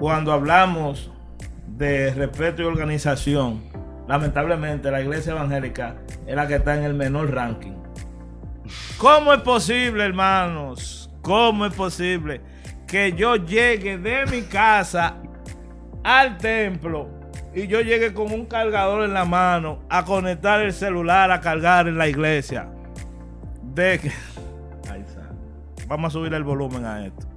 cuando hablamos de respeto y organización, lamentablemente la iglesia evangélica es la que está en el menor ranking. ¿Cómo es posible, hermanos? ¿Cómo es posible que yo llegue de mi casa al templo y yo llegue con un cargador en la mano a conectar el celular a cargar en la iglesia? Vamos a subir el volumen a esto.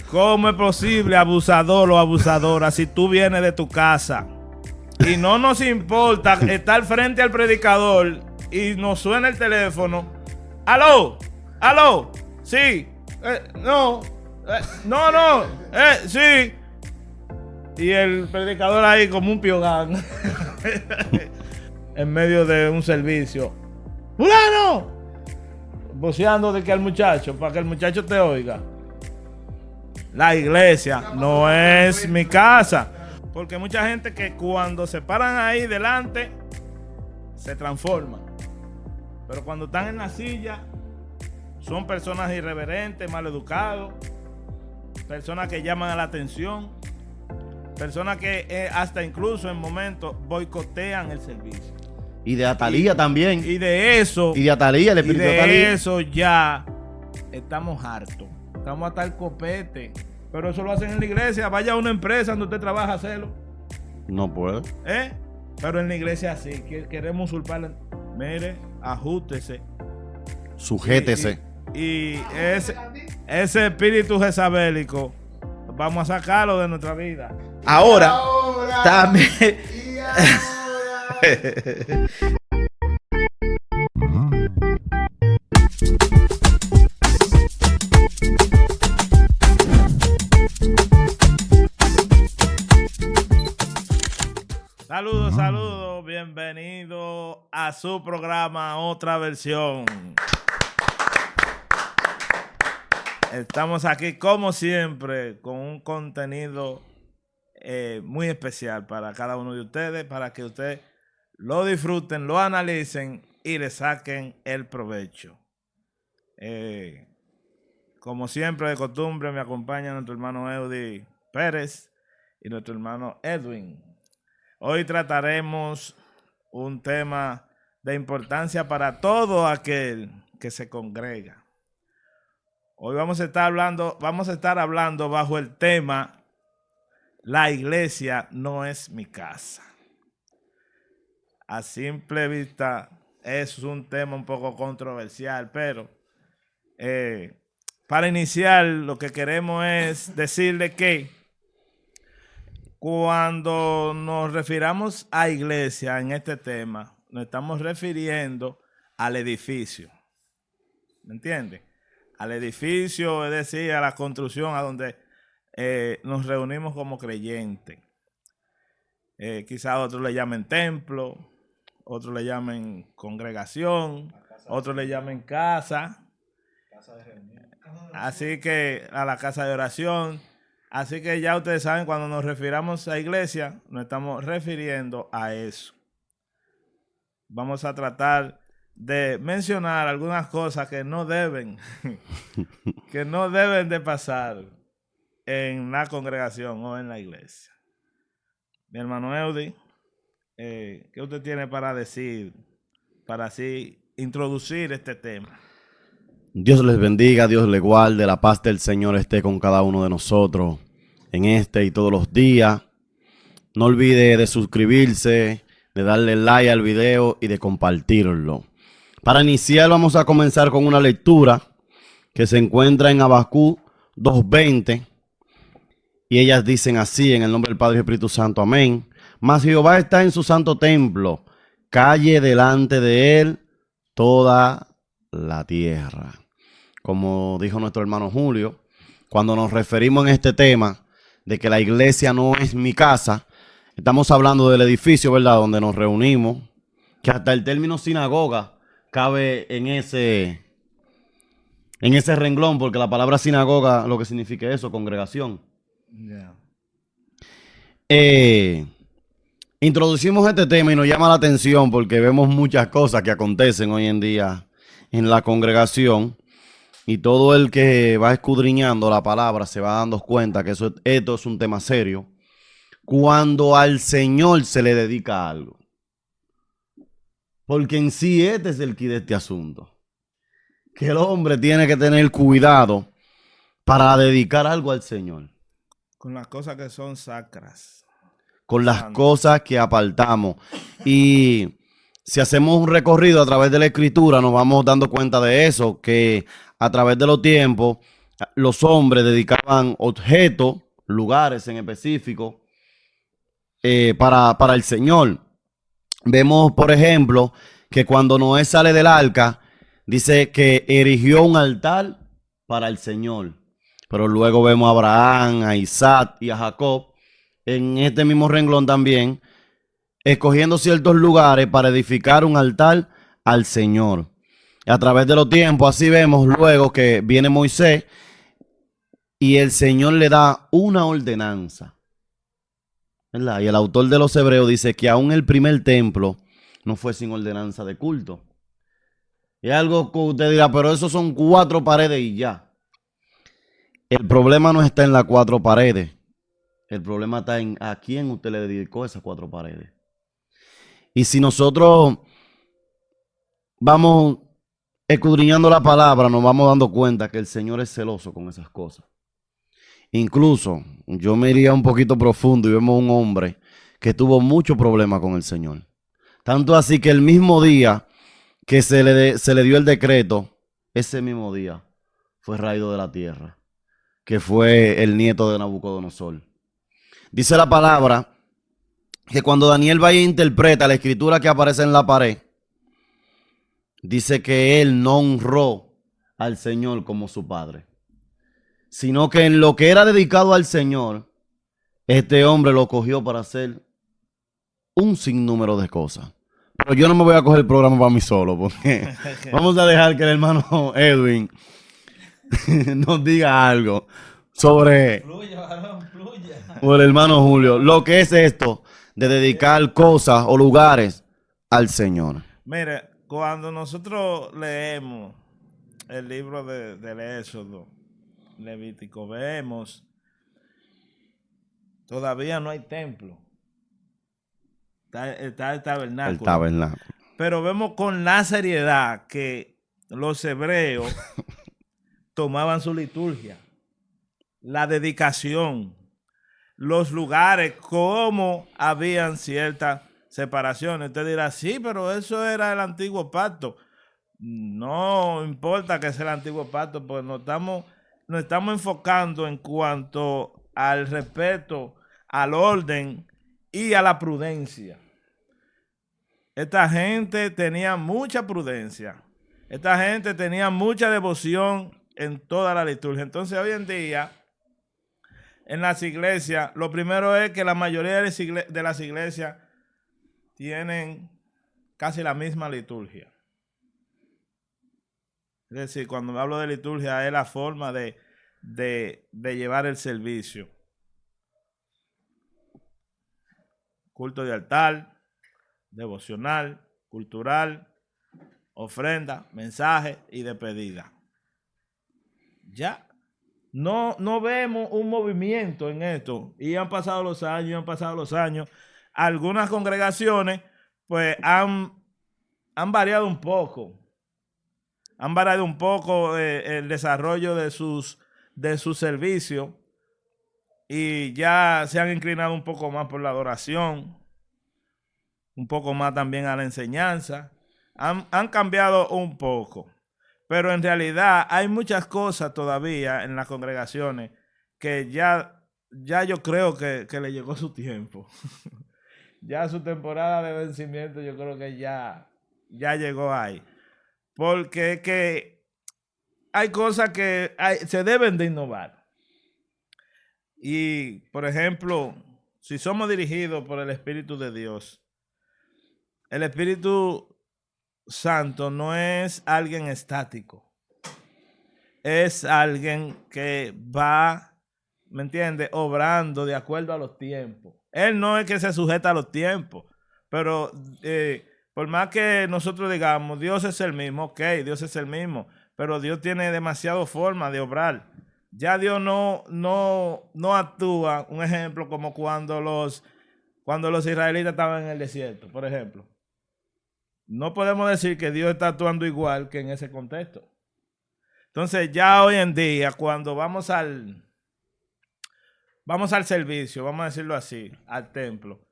¿Cómo es posible, abusador o abusadora, si tú vienes de tu casa y no nos importa estar frente al predicador y nos suena el teléfono? ¡Aló! ¡Aló! Sí. No. No. Sí. Y el predicador ahí como un piogán en medio de un servicio. ¡Fulano! Voceando de que al muchacho, para que el muchacho te oiga. La iglesia no es mi casa. Porque mucha gente que cuando se paran ahí delante se transforman. Pero cuando están en la silla son personas irreverentes, maleducados, personas que llaman a la atención, personas que hasta incluso en momentos boicotean el servicio. Y de Atalía también. Y de eso. Y de Atalía, el espíritu de Atalía. De eso ya estamos hartos. Estamos hasta el copete. Pero eso lo hacen en la iglesia. Vaya a una empresa donde usted trabaja a hacerlo. No puede. Pero en la iglesia sí. Queremos usurparle. Mire, ajústese. Sujétese. Y ese espíritu jezabélico vamos a sacarlo de nuestra vida. Ahora también. Saludos, bienvenido a su programa Otra Versión. Estamos aquí como siempre con un contenido muy especial para cada uno de ustedes, para que ustedes lo disfruten, lo analicen y le saquen el provecho. Como siempre de costumbre me acompaña nuestro hermano Eudy Pérez y nuestro hermano Edwin. Hoy trataremos un tema de importancia para todo aquel que se congrega. Hoy vamos a estar hablando bajo el tema La iglesia no es mi casa. A simple vista es un tema un poco controversial, pero para iniciar lo que queremos es decirle que cuando nos refiramos a iglesia en este tema, nos estamos refiriendo al edificio. ¿Me entiende? Al edificio, es decir, a la construcción a donde nos reunimos como creyentes. Quizás otros le llamen templo, otros le llamen congregación, otros le llamen casa. Casa de reunión. Así que a la casa de oración. Así que ya ustedes saben, cuando nos refiramos a iglesia, nos estamos refiriendo a eso. Vamos a tratar de mencionar algunas cosas que no deben, de pasar en la congregación o en la iglesia. Mi hermano Eudy, ¿qué usted tiene para decir, para así introducir este tema? Dios les bendiga, Dios les guarde, la paz del Señor esté con cada uno de nosotros en este y todos los días. No olvide de suscribirse, de darle like al video y de compartirlo. Para iniciar vamos a comenzar con una lectura que se encuentra en Habacuc 2:20 y ellas dicen así: en el nombre del Padre y del Espíritu Santo, amén. Mas Jehová está en su santo templo, calle delante de él toda la tierra. Como dijo nuestro hermano Julio, cuando nos referimos en este tema de que la iglesia no es mi casa, estamos hablando del edificio, ¿verdad?, donde nos reunimos, que hasta el término sinagoga cabe en ese renglón, porque la palabra sinagoga lo que significa es eso, congregación. Yeah. Introducimos este tema y nos llama la atención porque vemos muchas cosas que acontecen hoy en día en la congregación. Y todo el que va escudriñando la palabra se va dando cuenta que esto es un tema serio. Cuando al Señor se le dedica algo. Porque en sí este es el quid de este asunto. Que el hombre tiene que tener cuidado para dedicar algo al Señor. Con las cosas que son sacras. Con las Santas. cosas que apartamos. Y si hacemos un recorrido a través de la Escritura, nos vamos dando cuenta de eso, que a través de los tiempos, los hombres dedicaban objetos, lugares en específico, para el Señor. Vemos, por ejemplo, que cuando Noé sale del arca, dice que erigió un altar para el Señor. Pero luego vemos a Abraham, a Isaac y a Jacob en este mismo renglón también, escogiendo ciertos lugares para edificar un altar al Señor. A través de los tiempos, así vemos luego que viene Moisés y el Señor le da una ordenanza, ¿verdad? Y el autor de los Hebreos dice que aún el primer templo no fue sin ordenanza de culto. Y algo que usted dirá, pero eso son 4 paredes y ya. El problema no está en las 4 paredes. El problema está en a quién usted le dedicó esas 4 paredes. Y si nosotros vamos escudriñando la palabra, nos vamos dando cuenta que el Señor es celoso con esas cosas. Incluso yo me iría un poquito profundo y vemos un hombre que tuvo mucho problema con el Señor. Tanto así que el mismo día que se le dio el decreto, ese mismo día fue raído de la tierra, que fue el nieto de Nabucodonosor. Dice la palabra que cuando Daniel vaya e interpreta la escritura que aparece en la pared, dice que él no honró al Señor como su padre, sino que en lo que era dedicado al Señor, este hombre lo cogió para hacer un sinnúmero de cosas. Pero yo no me voy a coger el programa para mí solo, porque vamos a dejar que el hermano Edwin nos diga algo sobre el hermano Julio, lo que es esto de dedicar cosas o lugares al Señor. Mire, cuando nosotros leemos el libro del Éxodo, Levítico, vemos, todavía no hay templo. Está el tabernáculo. El tabernáculo. Pero vemos con la seriedad que los hebreos tomaban su liturgia, la dedicación, los lugares, cómo habían ciertas separaciones. Usted dirá, sí, pero eso era el antiguo pacto. No importa que sea el antiguo pacto, pues nos estamos enfocando en cuanto al respeto, al orden y a la prudencia. Esta gente tenía mucha prudencia. Esta gente tenía mucha devoción en toda la liturgia. Entonces, hoy en día, en las iglesias, lo primero es que la mayoría de las iglesias tienen casi la misma liturgia. Es decir, cuando hablo de liturgia es la forma de llevar el servicio. Culto de altar, devocional, cultural, ofrenda, mensaje y despedida. Ya. No vemos un movimiento en esto. Y han pasado los años. Algunas congregaciones pues han variado un poco. Han variado un poco el desarrollo de sus servicios. Y ya se han inclinado un poco más por la adoración. Un poco más también a la enseñanza. Han cambiado un poco. Pero en realidad hay muchas cosas todavía en las congregaciones que ya yo creo que le llegó su tiempo. Ya su temporada de vencimiento yo creo que ya llegó ahí. Porque que hay cosas que se deben de innovar. Y, por ejemplo, si somos dirigidos por el Espíritu de Dios, el Espíritu Santo no es alguien estático. Es alguien que va, ¿me entiendes?, obrando de acuerdo a los tiempos. Él no es que se sujeta a los tiempos, pero por más que nosotros digamos, Dios es el mismo, ok, Dios es el mismo, pero Dios tiene demasiado forma de obrar. Ya Dios no actúa, un ejemplo, como cuando los israelitas estaban en el desierto, por ejemplo. No podemos decir que Dios está actuando igual que en ese contexto. Entonces, ya hoy en día, cuando vamos al servicio, vamos a decirlo así, al templo,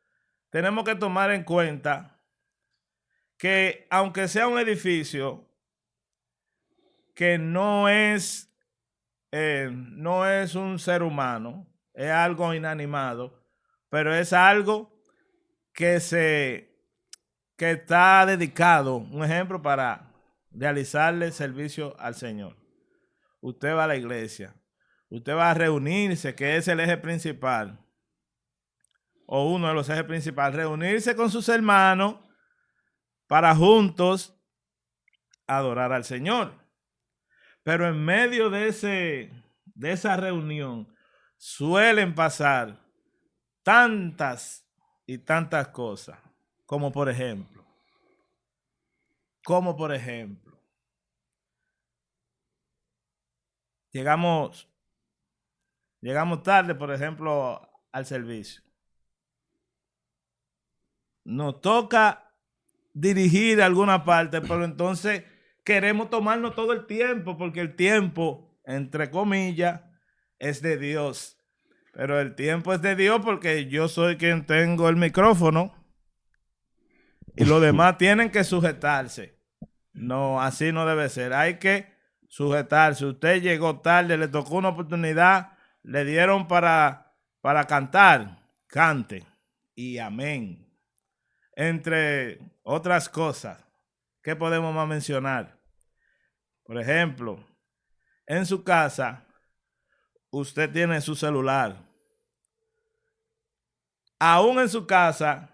tenemos que tomar en cuenta que aunque sea un edificio que no es un ser humano, es algo inanimado, pero es algo que está dedicado, un ejemplo, para realizarle servicio al Señor. Usted va a la iglesia, usted va a reunirse, que es el eje principal, o uno de los ejes principales, reunirse con sus hermanos para juntos adorar al Señor. Pero en medio de esa reunión suelen pasar tantas y tantas cosas, como por ejemplo, llegamos tarde, por ejemplo, al servicio. Nos toca dirigir a alguna parte, pero entonces queremos tomarnos todo el tiempo, porque el tiempo, entre comillas, es de Dios. Pero el tiempo es de Dios porque yo soy quien tengo el micrófono y los demás tienen que sujetarse. No, así no debe ser. Hay que sujetarse. Usted llegó tarde, le tocó una oportunidad, le dieron para cantar, cante y amén. Entre otras cosas, ¿qué podemos más mencionar? Por ejemplo, en su casa, usted tiene su celular. Aún en su casa,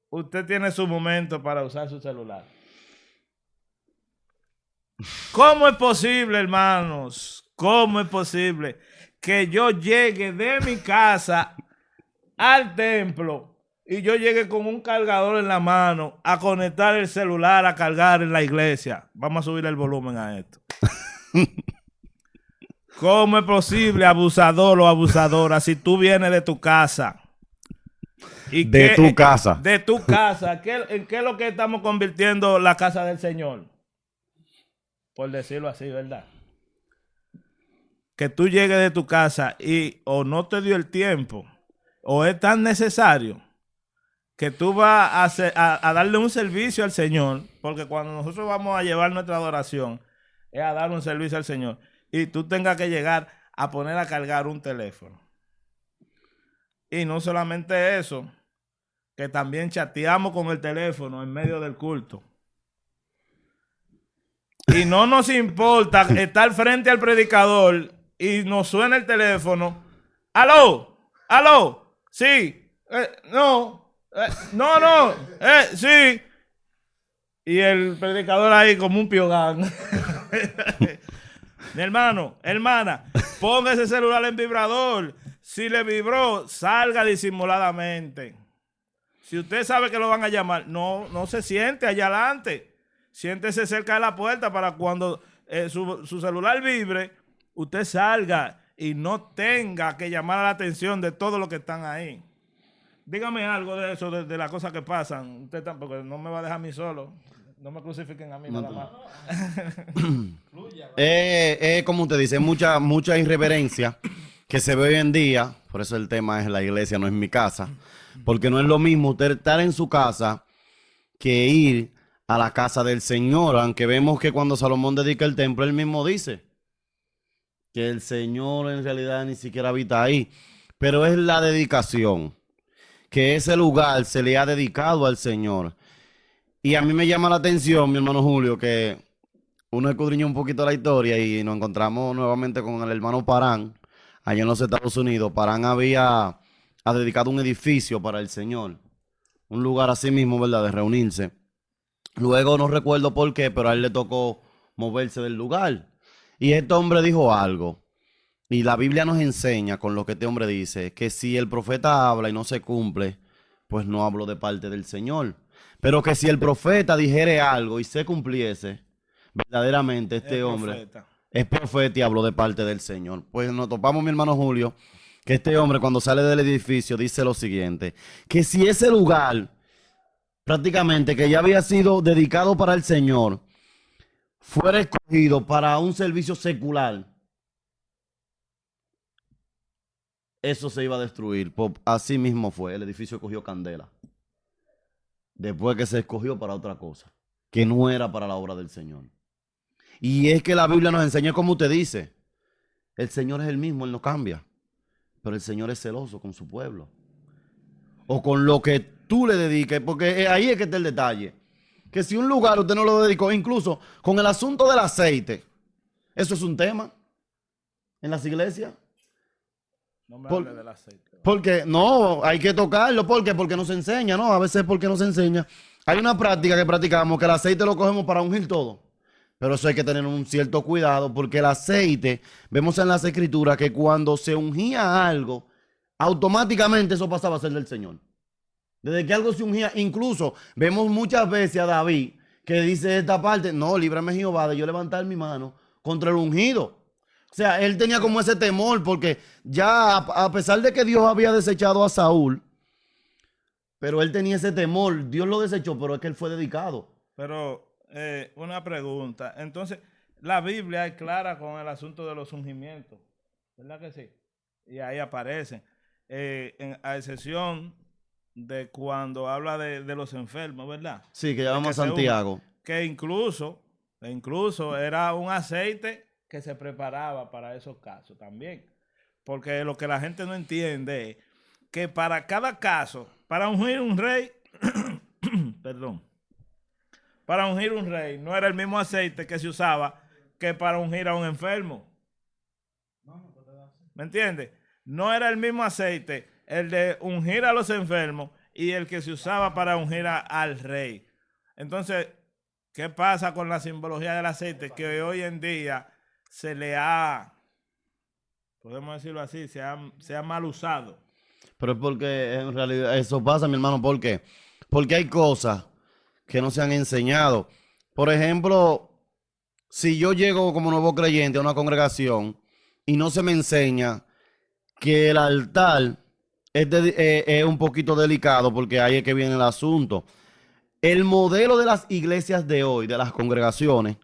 usted tiene su momento para usar su celular. ¿Cómo es posible, hermanos? ¿Cómo es posible que yo llegue de mi casa al templo y yo llegue con un cargador en la mano a conectar el celular a cargar en la iglesia? Vamos a subir el volumen a esto. ¿Cómo es posible, abusador o abusadora, si tú vienes de tu casa? De tu casa. De tu casa. ¿En qué es lo que estamos convirtiendo la casa del Señor? Por decirlo así, ¿verdad? Que tú llegues de tu casa y o no te dio el tiempo, o es tan necesario que tú vas a darle un servicio al Señor, porque cuando nosotros vamos a llevar nuestra adoración, es a dar un servicio al Señor, y tú tengas que llegar a poner a cargar un teléfono. Y no solamente eso, que también chateamos con el teléfono en medio del culto. Y no nos importa estar frente al predicador y nos suena el teléfono. ¡Aló! ¡Aló! Sí. No. No. Sí. Y el predicador ahí como un piogán. Mi hermano, hermana, ponga ese celular en vibrador. Si le vibró, salga disimuladamente. Si usted sabe que lo van a llamar, no se siente allá adelante. Siéntese cerca de la puerta para cuando su celular vibre, usted salga y no tenga que llamar la atención de todos los que están ahí. Dígame algo de eso, de las cosas que pasan. Usted tampoco, no me va a dejar a mí solo. No me crucifiquen a mí nada más. Como usted dice, mucha irreverencia que se ve hoy en día. Por eso el tema es la iglesia, no es mi casa. Porque no es lo mismo usted estar en su casa que ir a la casa del Señor. Aunque vemos que cuando Salomón dedica el templo, él mismo dice que el Señor en realidad ni siquiera habita ahí. Pero es la dedicación, que ese lugar se le ha dedicado al Señor. Y a mí me llama la atención, mi hermano Julio, que uno escudriñó un poquito la historia y nos encontramos nuevamente con el hermano Parán, allá en los Estados Unidos. Parán ha dedicado un edificio para el Señor, un lugar así mismo, ¿verdad?, de reunirse. Luego no recuerdo por qué, pero a él le tocó moverse del lugar. Y este hombre dijo algo, y la Biblia nos enseña con lo que este hombre dice, que si el profeta habla y no se cumple, pues no habló de parte del Señor. Pero que si el profeta dijere algo y se cumpliese, verdaderamente Es este hombre profeta. es profeta y habló de parte del Señor. Pues nos topamos, mi hermano Julio, que este hombre cuando sale del edificio dice lo siguiente, que si ese lugar prácticamente que ya había sido dedicado para el Señor, fuera escogido para un servicio secular, eso se iba a destruir. Así mismo fue, el edificio cogió candela. Después que se escogió para otra cosa, que no era para la obra del Señor. Y es que la Biblia nos enseña como usted dice, el Señor es el mismo, Él no cambia, pero el Señor es celoso con su pueblo. O con lo que tú le dediques, porque ahí es que está el detalle. Que si un lugar usted no lo dedicó, incluso con el asunto del aceite, eso es un tema en las iglesias. No me hable Por- del aceite. Porque no, hay que tocarlo. ¿Por qué? Porque no se enseña, ¿no? A veces porque no se enseña. Hay una práctica que practicamos que el aceite lo cogemos para ungir todo. Pero eso hay que tener un cierto cuidado porque el aceite, vemos en las escrituras que cuando se ungía algo, automáticamente eso pasaba a ser del Señor. Desde que algo se ungía, incluso vemos muchas veces a David que dice esta parte, no, líbrame Jehová de yo levantar mi mano contra el ungido. O sea, él tenía como ese temor porque ya a pesar de que Dios había desechado a Saúl, pero él tenía ese temor, Dios lo desechó, pero es que él fue dedicado. Pero una pregunta. Entonces, la Biblia es clara con el asunto de los ungimientos. ¿Verdad que sí? Y ahí aparecen. A excepción de cuando habla de los enfermos, ¿verdad? Sí, que De llamamos que a se unjan. Santiago. Que incluso era un aceite que se preparaba para esos casos también. Porque lo que la gente no entiende es que para cada caso, para ungir un rey, perdón, para ungir un rey no era el mismo aceite que se usaba que para ungir a un enfermo. ¿Me entiendes? No era el mismo aceite el de ungir a los enfermos y el que se usaba para ungir al rey. Entonces, ¿qué pasa con la simbología del aceite? Que hoy en día se le ha, podemos decirlo así, se ha mal usado. Pero es porque en realidad eso pasa, mi hermano. ¿Por qué? Porque hay cosas que no se han enseñado. Por ejemplo, si yo llego como nuevo creyente a una congregación y no se me enseña que el altar es un poquito delicado, porque ahí es que viene el asunto. El modelo de las iglesias de hoy, de las congregaciones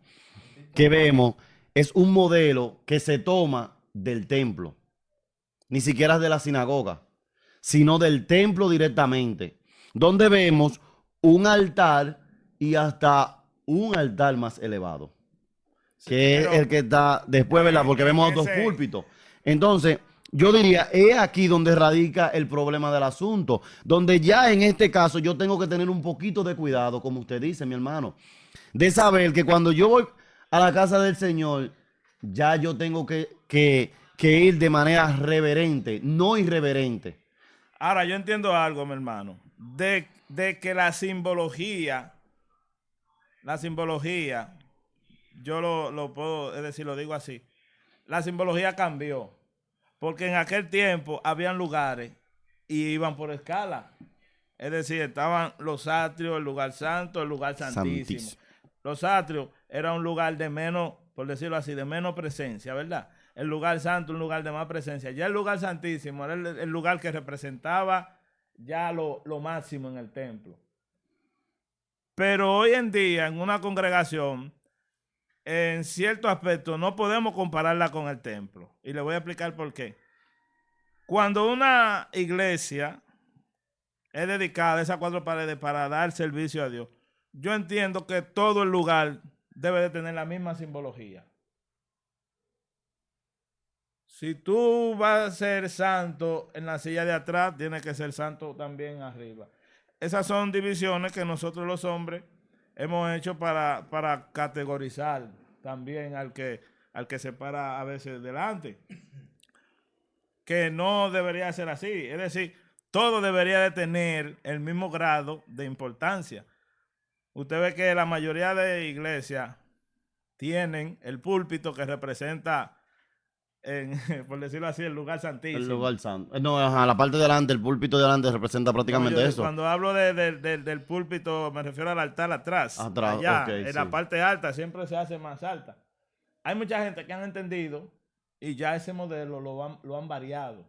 que vemos, es un modelo que se toma del templo, ni siquiera es de la sinagoga, sino del templo directamente, donde vemos un altar y hasta un altar más elevado, Sí, que es el pero que está después, ¿verdad? Porque en vemos dos ese, púlpitos. Entonces, yo diría, es aquí donde radica el problema del asunto, donde ya en este caso yo tengo que tener un poquito de cuidado, como usted dice, mi hermano, de saber que cuando yo voy a la casa del Señor, ya yo tengo que ir de manera reverente, no irreverente. ahora yo entiendo algo, mi hermano, de que la simbología, yo lo puedo, es decir, lo digo así, la simbología cambió, porque en aquel tiempo habían lugares y iban por escala. Es decir, estaban los atrios, el lugar santo, el lugar santísimo. Santísimo. Los atrios era un lugar de menos, por decirlo así, de menos presencia, ¿verdad? El lugar santo, un lugar de más presencia. Ya el lugar santísimo era el lugar que representaba ya lo máximo en el templo. Pero hoy en día, en una congregación, en cierto aspecto, no podemos compararla con el templo. Y le voy a explicar por qué. Cuando una iglesia es dedicada a esas cuatro paredes para dar servicio a Dios, yo entiendo que todo el lugar debe de tener la misma simbología. Si tú vas a ser santo en la silla de atrás, tienes que ser santo también arriba. Esas son divisiones que nosotros los hombres hemos hecho para categorizar también al que se para a veces delante. Que no debería ser así. Es decir, todo debería de tener el mismo grado de importancia. Usted ve que la mayoría de iglesias tienen el púlpito que representa por decirlo así, el lugar santísimo. El lugar santo. No, ajá, la parte de delante, el púlpito de delante representa prácticamente eso. Cuando hablo del púlpito, me refiero al altar atrás. Atrás, Allá, okay, en sí. la parte alta, siempre se hace más alta. Hay mucha gente que han entendido y ya ese modelo lo han variado.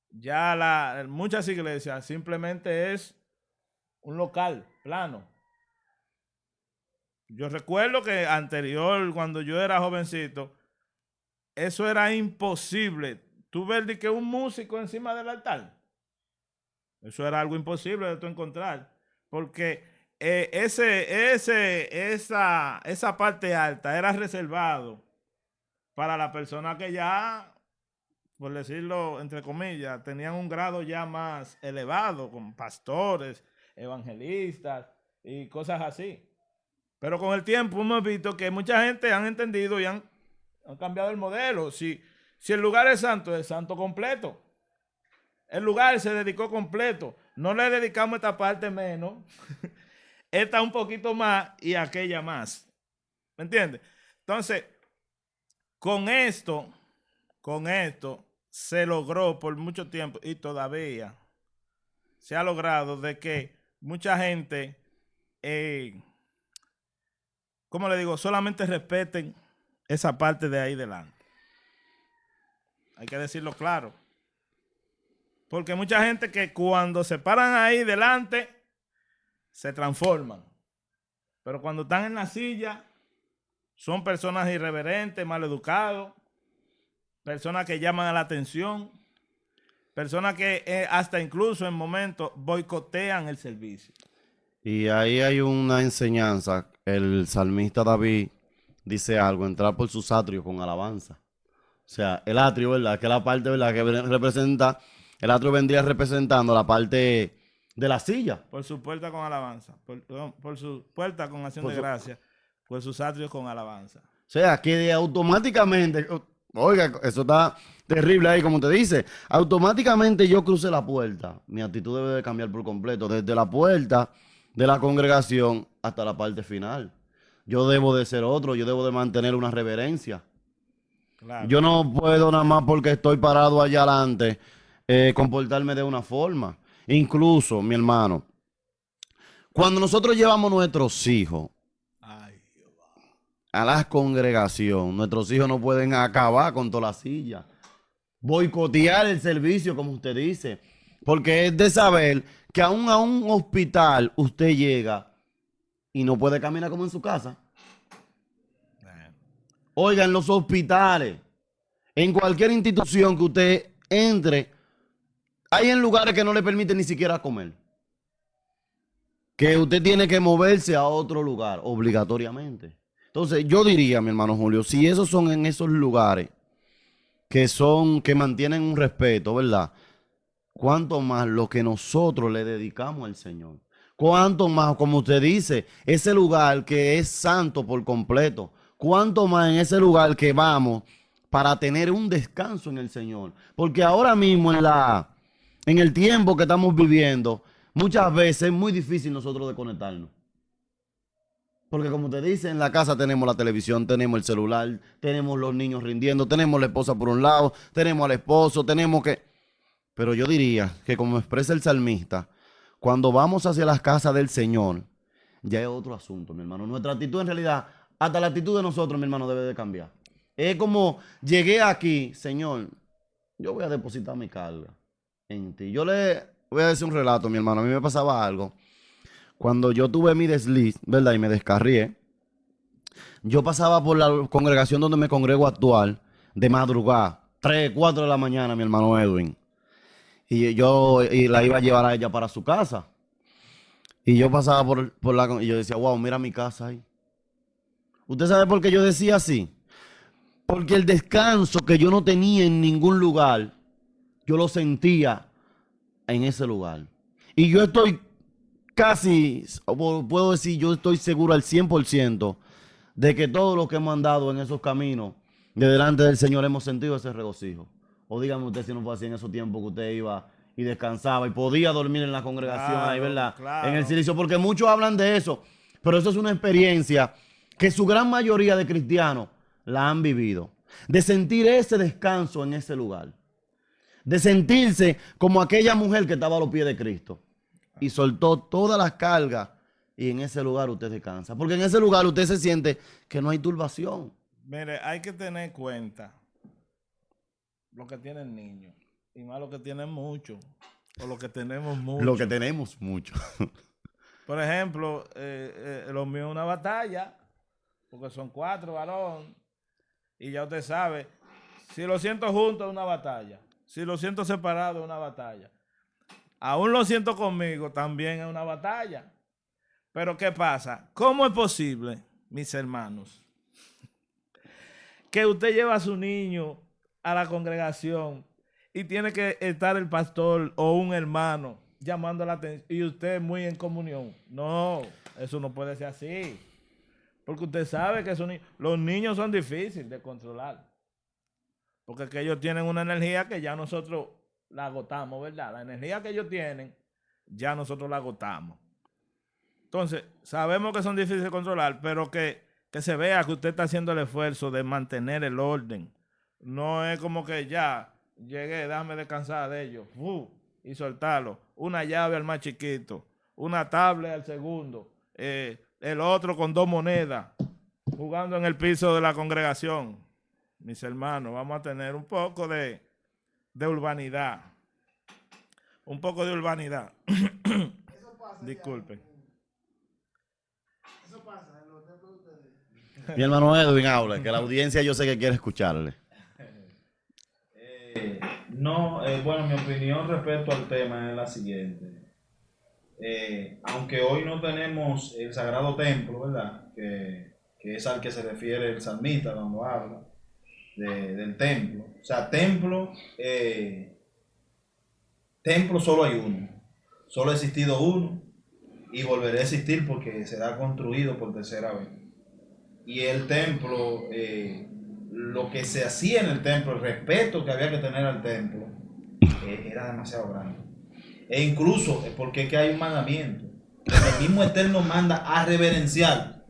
Ya muchas iglesias simplemente es un local plano. Yo recuerdo que anterior, cuando yo era jovencito, eso era imposible. Tú ver de que un músico encima del altar. Eso era algo imposible de tú encontrar. Porque esa parte alta era reservado para la persona que ya, por decirlo entre comillas, tenían un grado ya más elevado, con pastores, evangelistas y cosas así. Pero con el tiempo hemos visto que mucha gente han entendido y han cambiado el modelo. Si el lugar es santo completo. El lugar se dedicó completo. No le dedicamos esta parte menos. Esta un poquito más y aquella más. ¿Me entiendes? Entonces, con esto se logró por mucho tiempo y todavía se ha logrado de que mucha gente, ¿cómo le digo? Solamente respeten esa parte de ahí delante. Hay que decirlo claro. Porque mucha gente que cuando se paran ahí delante, se transforman. Pero cuando están en la silla, son personas irreverentes, maleducados, personas que llaman a la atención, personas que hasta incluso en momentos boicotean el servicio. Y ahí hay una enseñanza. El salmista David dice algo, entrar por sus atrios con alabanza. O sea, el atrio, ¿verdad? Que es la parte, ¿verdad? Que representa, el atrio vendría representando la parte de la silla. Por su puerta con alabanza, por su puerta con acción de gracia, por sus atrios con alabanza. O sea, que automáticamente, oiga, eso está terrible ahí, como te dice. Automáticamente yo crucé la puerta. Mi actitud debe de cambiar por completo, desde la puerta de la congregación hasta la parte final. Yo debo de ser otro, yo debo de mantener una reverencia. Claro. Yo no puedo nada más porque estoy parado allá adelante comportarme de una forma. Incluso, mi hermano, cuando nosotros llevamos nuestros hijos a la congregación, nuestros hijos no pueden acabar con toda la silla, boicotear el servicio, como usted dice, porque es de saber que aún a un hospital usted llega y no puede caminar como en su casa. Oiga, en los hospitales, en cualquier institución que usted entre, hay en lugares que no le permiten ni siquiera comer. Que usted tiene que moverse a otro lugar, obligatoriamente. Entonces, yo diría, mi hermano Julio, si esos son en esos lugares que mantienen un respeto, ¿verdad? Cuánto más lo que nosotros le dedicamos al Señor. Cuánto más, como usted dice, ese lugar que es santo por completo. Cuánto más en ese lugar que vamos para tener un descanso en el Señor. Porque ahora mismo en el tiempo que estamos viviendo, muchas veces es muy difícil nosotros desconectarnos. Porque como te dice, en la casa tenemos la televisión, tenemos el celular, tenemos los niños rindiendo, tenemos la esposa por un lado, tenemos al esposo, tenemos que... Pero yo diría que como expresa el salmista, cuando vamos hacia las casas del Señor, ya es otro asunto, mi hermano. Nuestra actitud en realidad, hasta la actitud de nosotros, mi hermano, debe de cambiar. Es como, llegué aquí, Señor, yo voy a depositar mi carga en ti. Yo le voy a decir un relato, mi hermano. A mí me pasaba algo. Cuando yo tuve mi desliz, ¿verdad? Y me descarrié, yo pasaba por la congregación donde me congrego actual, de madrugada, 3, 4 de la mañana, mi hermano Edwin. Y yo la iba a llevar a ella para su casa. Y yo pasaba por la... Y yo decía, wow, mira mi casa ahí. ¿Usted sabe por qué yo decía así? Porque el descanso que yo no tenía en ningún lugar, yo lo sentía en ese lugar. Y yo estoy casi, puedo decir, yo estoy seguro al 100% de que todos los que hemos andado en esos caminos de delante del Señor hemos sentido ese regocijo. O dígame usted si no fue así en esos tiempos que usted iba y descansaba y podía dormir en la congregación, claro, ahí, ¿verdad? Claro. En el silicio, porque muchos hablan de eso, pero eso es una experiencia que su gran mayoría de cristianos la han vivido. de sentir ese descanso en ese lugar, de sentirse como aquella mujer que estaba a los pies de Cristo y soltó todas las cargas y en ese lugar usted descansa, porque en ese lugar usted se siente que no hay turbación. Mire, hay que tener en cuenta lo que tienen niños y más lo que tienen mucho o lo que tenemos mucho. Lo que tenemos mucho. Por ejemplo, lo mío es una batalla, porque son 4 varones, y ya usted sabe, si lo siento juntos es una batalla, si lo siento separado es una batalla. Aún lo siento conmigo, también es una batalla. Pero ¿qué pasa? ¿Cómo es posible, mis hermanos, que usted lleva a su niño a la congregación y tiene que estar el pastor o un hermano llamando la atención y usted muy en comunión? No, eso no puede ser así. Porque usted sabe que los niños son difíciles de controlar. Porque es que ellos tienen una energía que ya nosotros la agotamos, ¿verdad? La energía que ellos tienen, ya nosotros la agotamos. Entonces, sabemos que son difíciles de controlar, pero que se vea que usted está haciendo el esfuerzo de mantener el orden. No es como que ya llegué, déjame descansar de ellos y soltarlo. Una llave al más chiquito, una tablet al segundo, el otro con 2 monedas, jugando en el piso de la congregación. Mis hermanos, vamos a tener un poco de urbanidad. Un poco de urbanidad. Disculpen. Eso pasa en los templos de ustedes. Mi hermano Edwin habla, que la audiencia yo sé que quiere escucharle. No, bueno, mi opinión respecto al tema es la siguiente. Aunque hoy no tenemos el sagrado templo, ¿verdad? Que es al que se refiere el salmista cuando habla del templo. O sea, templo solo hay uno. Solo ha existido uno y volverá a existir porque será construido por tercera vez. Y el templo, lo que se hacía en el templo, el respeto que había que tener al templo, era demasiado grande. E incluso es porque es que hay un mandamiento. El mismo Eterno manda a reverenciar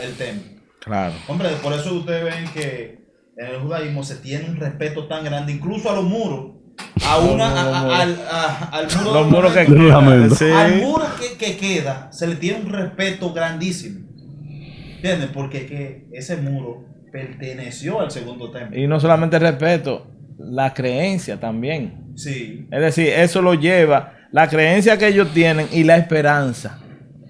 el templo. Claro. Hombre, por eso ustedes ven que en el judaísmo se tiene un respeto tan grande, incluso a los muros. Al muro, Los muros que quedan, sí. al muro que queda se le tiene un respeto grandísimo. ¿Entiendes? Porque que ese muro perteneció al segundo templo. Y no solamente respeto, la creencia también. Sí. Es decir, eso lo lleva, la creencia que ellos tienen y la esperanza.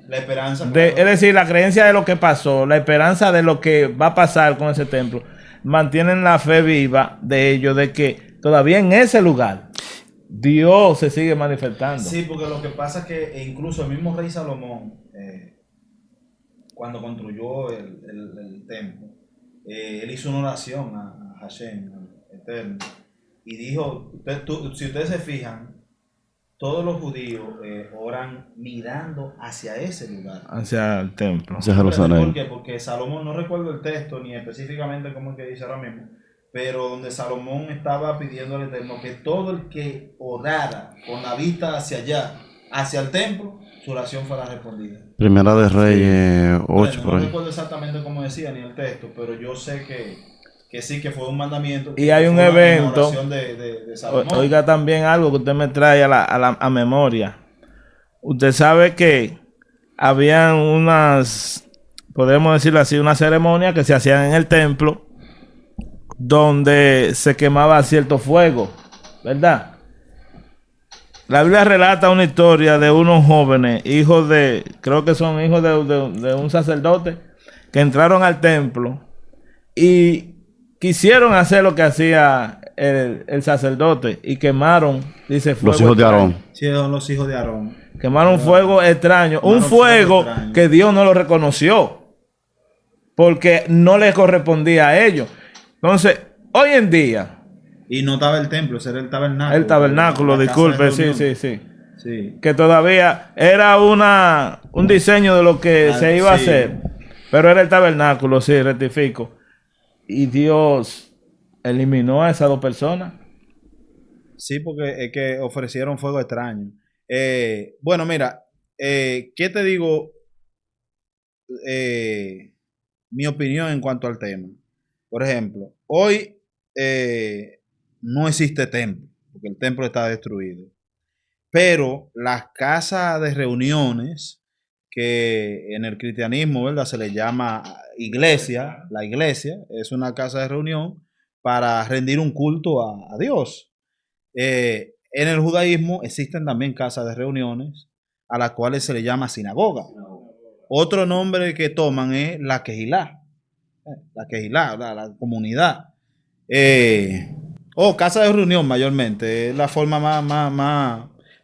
La esperanza. Es decir, la creencia de lo que pasó, la esperanza de lo que va a pasar con ese templo, mantienen la fe viva de ellos, de que todavía en ese lugar Dios se sigue manifestando. Sí, porque lo que pasa es que incluso el mismo rey Salomón, cuando construyó el templo, él hizo una oración a Hashem, al Eterno, y dijo, si ustedes se fijan, todos los judíos oran mirando hacia ese lugar. Hacia el templo. Hacia Jerusalén. ¿Por qué? Porque Salomón, no recuerdo el texto ni específicamente cómo es que dice ahora mismo, pero donde Salomón estaba pidiendo al Eterno que todo el que orara con la vista hacia allá, hacia el templo, su oración fuera respondida. Primera de Reyes 8, Bueno, por no ahí. recuerdo exactamente cómo decía ni el texto, pero yo sé que sí, que fue un mandamiento. Y hay un fue una evento. oración de Salomón. Oiga también algo que usted me trae a memoria. Usted sabe que habían unas, podemos decirlo así, una ceremonia que se hacían en el templo donde se quemaba cierto fuego, ¿verdad? La Biblia relata una historia de unos jóvenes, creo que son hijos de un sacerdote, que entraron al templo y quisieron hacer lo que hacía el sacerdote y quemaron, dice, fuego Los hijos de extraño. Aarón. Sí, son los hijos de Aarón. Quemaron fuego extraño, un fuego que Dios no lo reconoció, porque no les correspondía a ellos. Entonces, hoy en día, Y no estaba el templo, ese era el tabernáculo. el tabernáculo, La casa disculpe, de sí, reunión. sí, que todavía era un diseño de lo que se iba a Sí. hacer, pero era el tabernáculo, sí, rectifico. Y Dios eliminó a esas 2 personas. Sí, porque es que ofrecieron fuego extraño. Bueno, mira, ¿qué te digo? Mi opinión en cuanto al tema. Por ejemplo, hoy no existe templo, porque el templo está destruido. Pero las casas de reuniones, que en el cristianismo, ¿verdad?, se le llama iglesia, la iglesia es una casa de reunión para rendir un culto a Dios. En el judaísmo existen también casas de reuniones a las cuales se le llama sinagoga. Otro nombre que toman es la quejilá, la comunidad. O casa de reunión mayormente, es la forma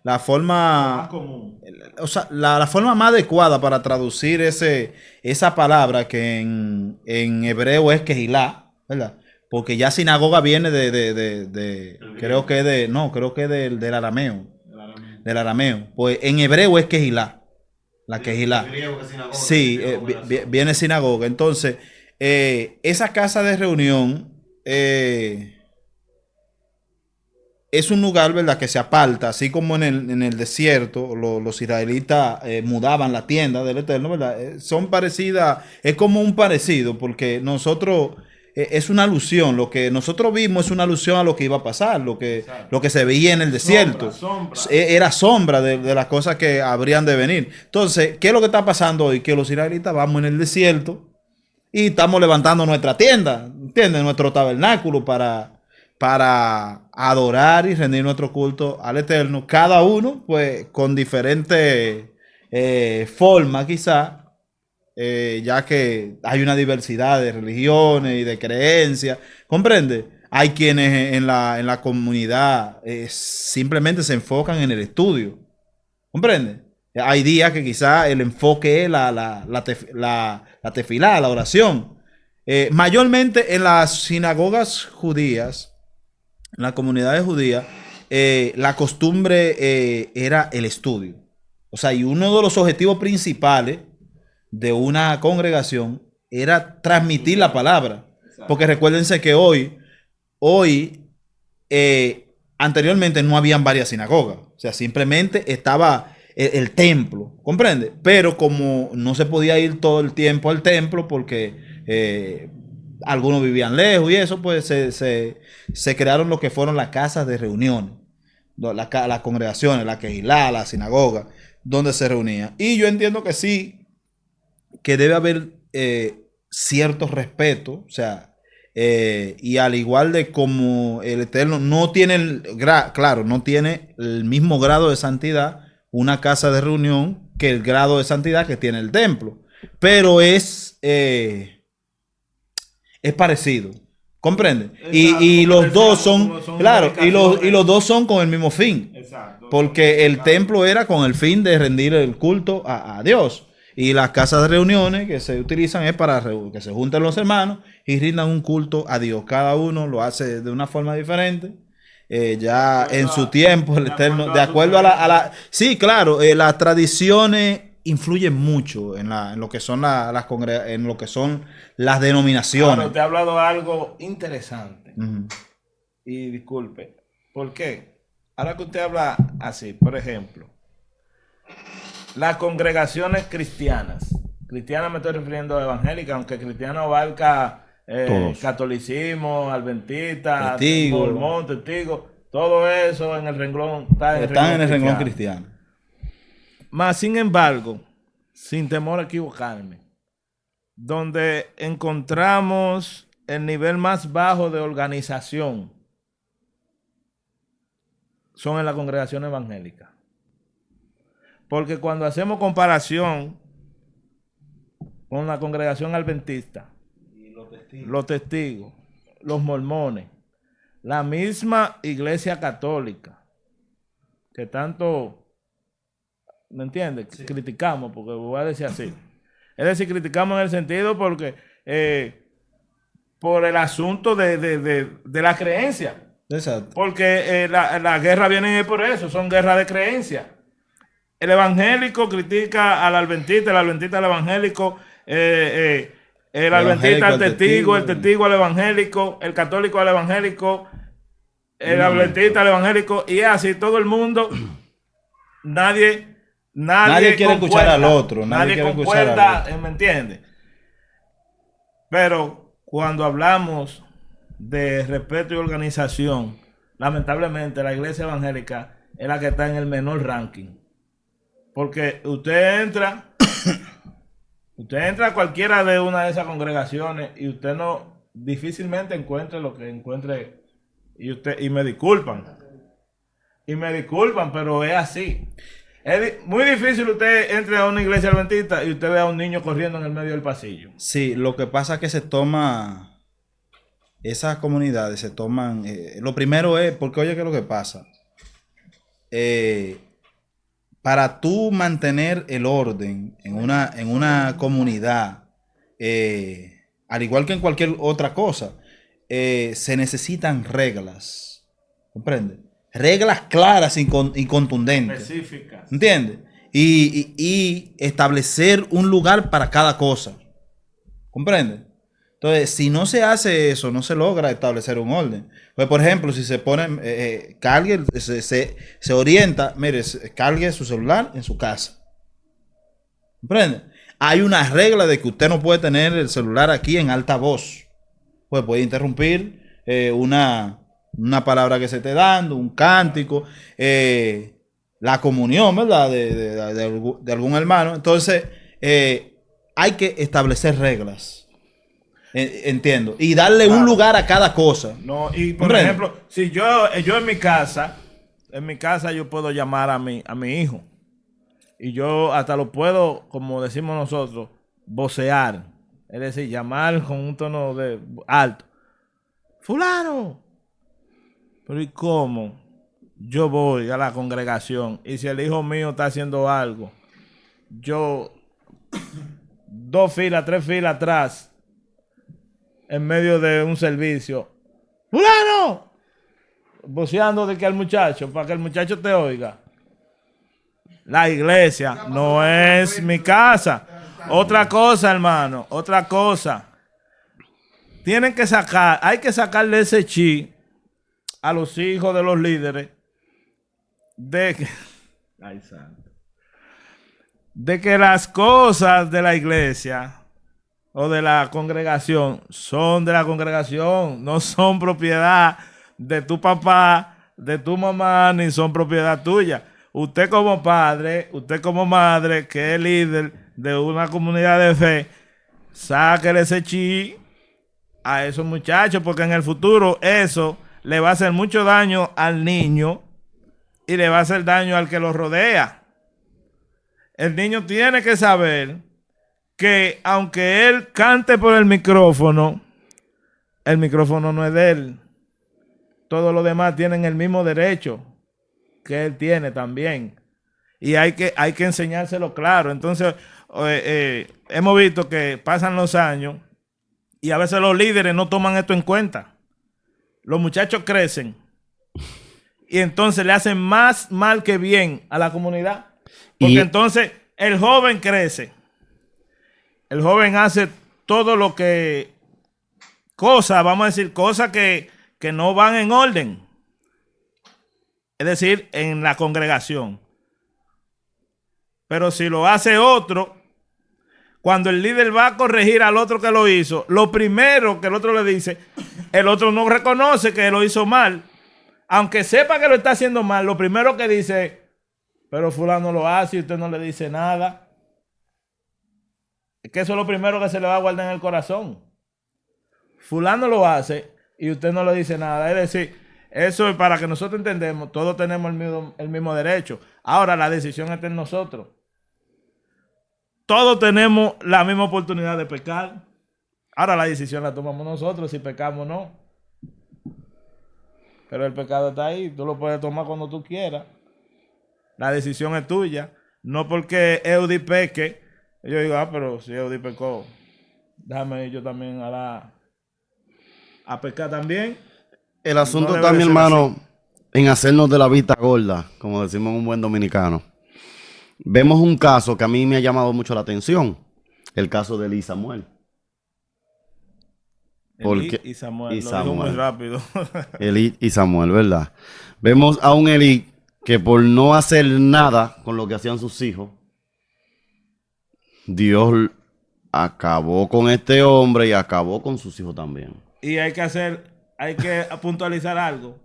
la forma, común. o sea, la forma más adecuada para traducir esa palabra que en hebreo es quejilá, ¿verdad? Porque ya sinagoga viene creo que del arameo. Del arameo. Pues en hebreo es quejilá. La quejilá. Sí, viene sinagoga. Entonces, esa casa de reunión es un lugar, ¿verdad?, que se aparta, así como en el desierto, los israelitas mudaban la tienda del Eterno, ¿verdad? Son parecidas, es como un parecido, porque nosotros, es una alusión, lo que nosotros vimos es una alusión a lo que iba a pasar, lo que se veía en el desierto. Sombra. Era sombra de las cosas que habrían de venir. Entonces, ¿qué es lo que está pasando hoy? Que los israelitas vamos en el desierto y estamos levantando nuestra tienda, ¿entiendes? Nuestro tabernáculo para adorar y rendir nuestro culto al Eterno, cada uno pues con diferentes formas quizá, ya que hay una diversidad de religiones y de creencias, ¿comprende? Hay quienes en la comunidad simplemente se enfocan en el estudio, ¿comprende? Hay días que quizá el enfoque es la tefilá, la oración. Mayormente en las sinagogas judías, en las comunidades judías, la costumbre era el estudio. O sea, y uno de los objetivos principales de una congregación era transmitir la palabra. Porque recuérdense que hoy anteriormente no habían varias sinagogas. O sea, simplemente estaba el templo, ¿comprende? Pero como no se podía ir todo el tiempo al templo porque algunos vivían lejos y eso, pues se crearon lo que fueron las casas de reunión, las congregaciones, la quejilá, la sinagoga, donde se reunían. Y yo entiendo que sí, que debe haber cierto respeto, o sea, y al igual de como el Eterno no tiene, claro, no tiene el mismo grado de santidad una casa de reunión que el grado de santidad que tiene el templo, pero es parecido, ¿comprende? Y los dos son, claro, y los dos son con el mismo fin. Exacto. Porque el templo era con el fin de rendir el culto a Dios. Y las casas de reuniones que se utilizan es para que se junten los hermanos y rindan un culto a Dios. Cada uno lo hace de una forma diferente. Ya en su tiempo, el Eterno, de acuerdo a la sí, claro, las tradiciones influyen mucho en lo que son en lo que son las denominaciones. Ahora, usted ha hablado de algo interesante. Ujú. Y disculpe, ¿por qué? Ahora que usted habla así, por ejemplo, las congregaciones cristianas me estoy refiriendo a evangélicas, aunque cristiano abarca catolicismo, adventista, Testigo. mormón, testigo, todo eso en el renglón Están en el renglón cristiano. Más sin embargo, sin temor a equivocarme, donde encontramos el nivel más bajo de organización son en la congregación evangélica. Porque cuando hacemos comparación con la congregación adventista, los testigos, los mormones, la misma iglesia católica, que tanto, ¿me entiendes? Sí. Criticamos, porque voy a decir así. Es decir, criticamos en el sentido porque por el asunto de la creencia. Exacto. Porque la guerra viene por eso, son guerras de creencia. El evangélico critica al adventista, el adventista al evangélico, el adventista al testigo, el testigo al evangélico, el católico al evangélico, el adventista al evangélico, y así todo el mundo, nadie quiere escuchar al otro, nadie concuerda, ¿me entiendes? Pero cuando hablamos de respeto y organización, lamentablemente la iglesia evangélica es la que está en el menor ranking. Porque usted entra a cualquiera de una de esas congregaciones y usted no difícilmente encuentre lo que encuentre y me disculpan, pero es así. Es muy difícil usted entre a una iglesia adventista y usted ve a un niño corriendo en el medio del pasillo. Sí, lo que pasa es que esas comunidades se toman, lo primero es, porque oye, ¿qué es lo que pasa? Para tú mantener el orden en una comunidad, al igual que en cualquier otra cosa, se necesitan reglas, ¿comprende? Reglas claras y contundentes. Específicas. ¿Entiendes? Y establecer un lugar para cada cosa. ¿Comprende? Entonces, si no se hace eso, no se logra establecer un orden. Pues, por ejemplo, si se pone, cargue, se orienta, mire, cargue su celular en su casa. ¿Comprende? Hay una regla de que usted no puede tener el celular aquí en alta voz. Pues puede interrumpir una palabra que se esté dando, un cántico, la comunión, ¿verdad? De algún hermano. Entonces, hay que establecer reglas. Entiendo. Y darle un lugar a cada cosa. No, y por ejemplo, si yo en mi casa yo puedo llamar a mi hijo. Y yo hasta lo puedo, como decimos nosotros, vocear. Es decir, llamar con un tono de alto. ¡Fulano! Pero ¿y cómo? Yo voy a la congregación y si el hijo mío está haciendo algo, yo 2 filas, 3 filas atrás, en medio de un servicio, ¡fulano! Voceando de que al muchacho, para que el muchacho te oiga. La iglesia no es mi casa. Otra cosa, hermano, otra cosa. Hay que sacarle ese chi a los hijos de los líderes de que las cosas de la iglesia o de la congregación son de la congregación, no son propiedad de tu papá, de tu mamá, ni son propiedad tuya. Usted como padre, usted como madre, que es líder de una comunidad de fe, sáquele ese chi a esos muchachos, porque en el futuro eso le va a hacer mucho daño al niño y le va a hacer daño al que lo rodea. El niño tiene que saber que aunque él cante por el micrófono no es de él. Todos los demás tienen el mismo derecho que él tiene también. Y hay que enseñárselo claro. Entonces, hemos visto que pasan los años y a veces los líderes no toman esto en cuenta. Los muchachos crecen y entonces le hacen más mal que bien a la comunidad. Porque entonces el joven crece. El joven hace todo lo que... vamos a decir, cosas que no van en orden. Es decir, en la congregación. Pero si lo hace otro, cuando el líder va a corregir al otro que lo hizo, lo primero que el otro le dice, el otro no reconoce que lo hizo mal. Aunque sepa que lo está haciendo mal, lo primero que dice, pero fulano lo hace y usted no le dice nada. Es que eso es lo primero que se le va a guardar en el corazón. Fulano lo hace y usted no le dice nada. Es decir, eso es para que nosotros entendamos, todos tenemos el mismo derecho. Ahora la decisión está en nosotros. Todos tenemos la misma oportunidad de pecar. Ahora la decisión la tomamos nosotros, si pecamos o no. Pero el pecado está ahí, tú lo puedes tomar cuando tú quieras. La decisión es tuya. No porque Eudi peque, yo digo, pero si Eudi pecó, déjame ir yo también a pecar también. El asunto está, mi hermano, en hacernos de la vista gorda, como decimos en un buen dominicano. Vemos un caso que a mí me ha llamado mucho la atención, el caso de Eli y Samuel. Eli y Samuel, lo dijo muy rápido. Eli y Samuel, ¿verdad? Vemos a un Eli que por no hacer nada con lo que hacían sus hijos, Dios acabó con este hombre y acabó con sus hijos también. Y hay que puntualizar algo,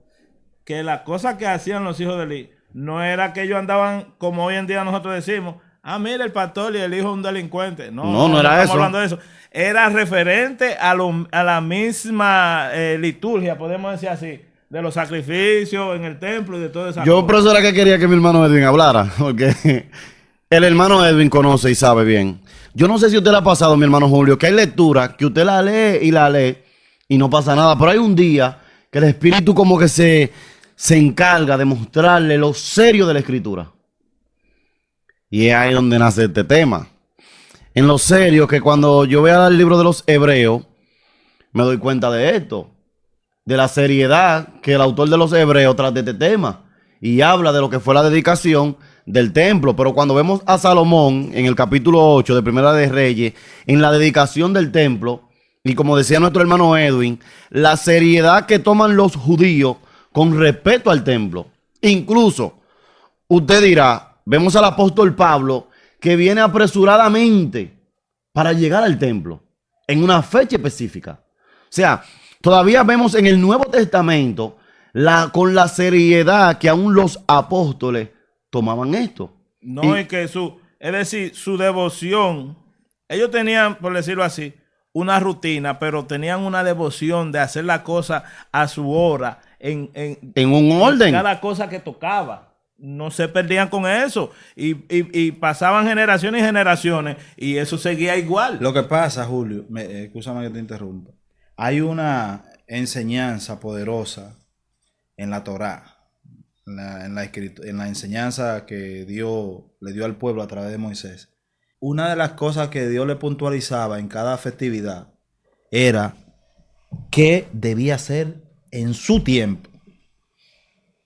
que la cosa que hacían los hijos de Eli no era que ellos andaban como hoy en día nosotros decimos, mira el pastor y el hijo es un delincuente. No era estamos eso. hablando de eso. Era referente a la misma liturgia, podemos decir así, de los sacrificios en el templo y de todo eso. Yo, por eso era que quería que mi hermano Edwin hablara, porque el hermano Edwin conoce y sabe bien. Yo no sé si usted le ha pasado, mi hermano Julio, que hay lecturas que usted la lee y no pasa nada, pero hay un día que el Espíritu como que se encarga de mostrarle lo serio de la Escritura. Y es ahí donde nace este tema. En lo serio, que cuando yo vea el libro de los Hebreos, me doy cuenta de esto, de la seriedad que el autor de los Hebreos trata de este tema. Y habla de lo que fue la dedicación del templo. Pero cuando vemos a Salomón en el capítulo 8 de Primera de Reyes, en la dedicación del templo, y como decía nuestro hermano Edwin, la seriedad que toman los judíos con respecto al templo. Incluso, usted dirá, vemos al apóstol Pablo que viene apresuradamente para llegar al templo en una fecha específica. O sea, todavía vemos en el Nuevo Testamento con la seriedad que aún los apóstoles tomaban esto. No, y que es decir, su devoción, ellos tenían, por decirlo así, una rutina, pero tenían una devoción de hacer la cosa a su hora, en un orden. Cada cosa que tocaba. No se perdían con eso. Y pasaban generaciones y generaciones y eso seguía igual. Lo que pasa, Julio, escúchame que te interrumpa. Hay una enseñanza poderosa en la Torá, en la enseñanza que Dios le dio al pueblo a través de Moisés. Una de las cosas que Dios le puntualizaba en cada festividad era qué debía hacer en su tiempo.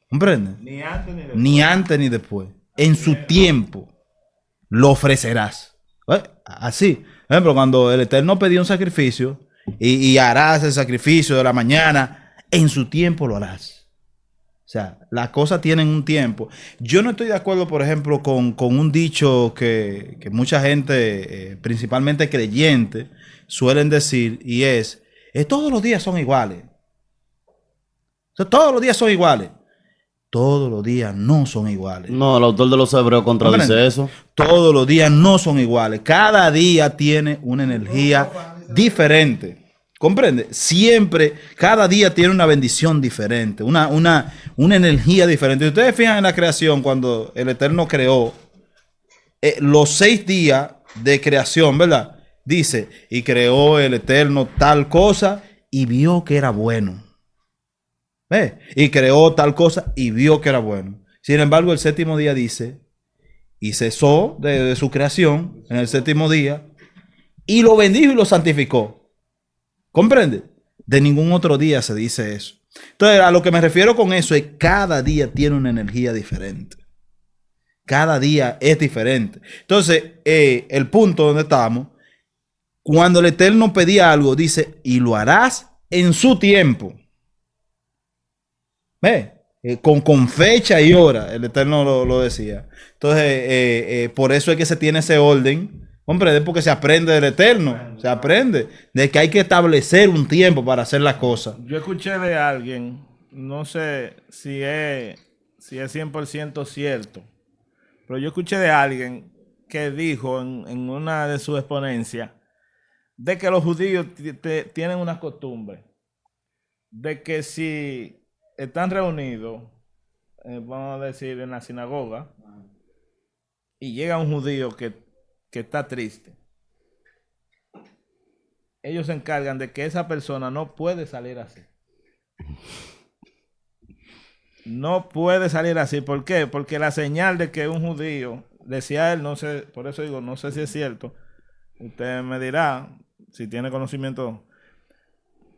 ¿Comprende? Ni antes ni después. En su tiempo lo ofrecerás. Así. Por ejemplo, cuando el Eterno pedía un sacrificio y harás el sacrificio de la mañana, en su tiempo lo harás. O sea, las cosas tienen un tiempo. Yo no estoy de acuerdo, por ejemplo, con un dicho que mucha gente, principalmente creyente, suelen decir, y es, todos los días son iguales. O sea, todos los días son iguales. Todos los días no son iguales. No, el autor de los Hebreos contradice eso. Todos los días no son iguales. Cada día tiene una energía diferente. ¿Comprende? Siempre, cada día tiene una bendición diferente, una energía diferente. Si ustedes fijan en la creación, cuando el Eterno creó, los 6 días de creación, ¿verdad? Dice, y creó el Eterno tal cosa y vio que era bueno. Y creó tal cosa y vio que era bueno. Sin embargo, el 7º día dice, y cesó de su creación en el 7º día, y lo bendijo y lo santificó. ¿Comprende? De ningún otro día se dice eso. Entonces, a lo que me refiero con eso es cada día tiene una energía diferente. Cada día es diferente. Entonces, el punto donde estamos, cuando el Eterno pedía algo, dice, y lo harás en su tiempo. Con fecha y hora, el Eterno lo decía. Entonces, por eso es que se tiene ese orden, hombre, porque se aprende del Eterno, se aprende de que hay que establecer un tiempo para hacer las cosas. Yo escuché de alguien, no sé si es 100% cierto, pero yo escuché de alguien que dijo en una de sus exponencias de que los judíos tienen una costumbre de que si están reunidos, vamos a decir, en la sinagoga, y llega un judío que está triste, ellos se encargan de que esa persona no puede salir así. No puede salir así. ¿Por qué? Porque la señal de que un judío, decía él, no sé, por eso digo, no sé si es cierto, usted me dirá si tiene conocimiento,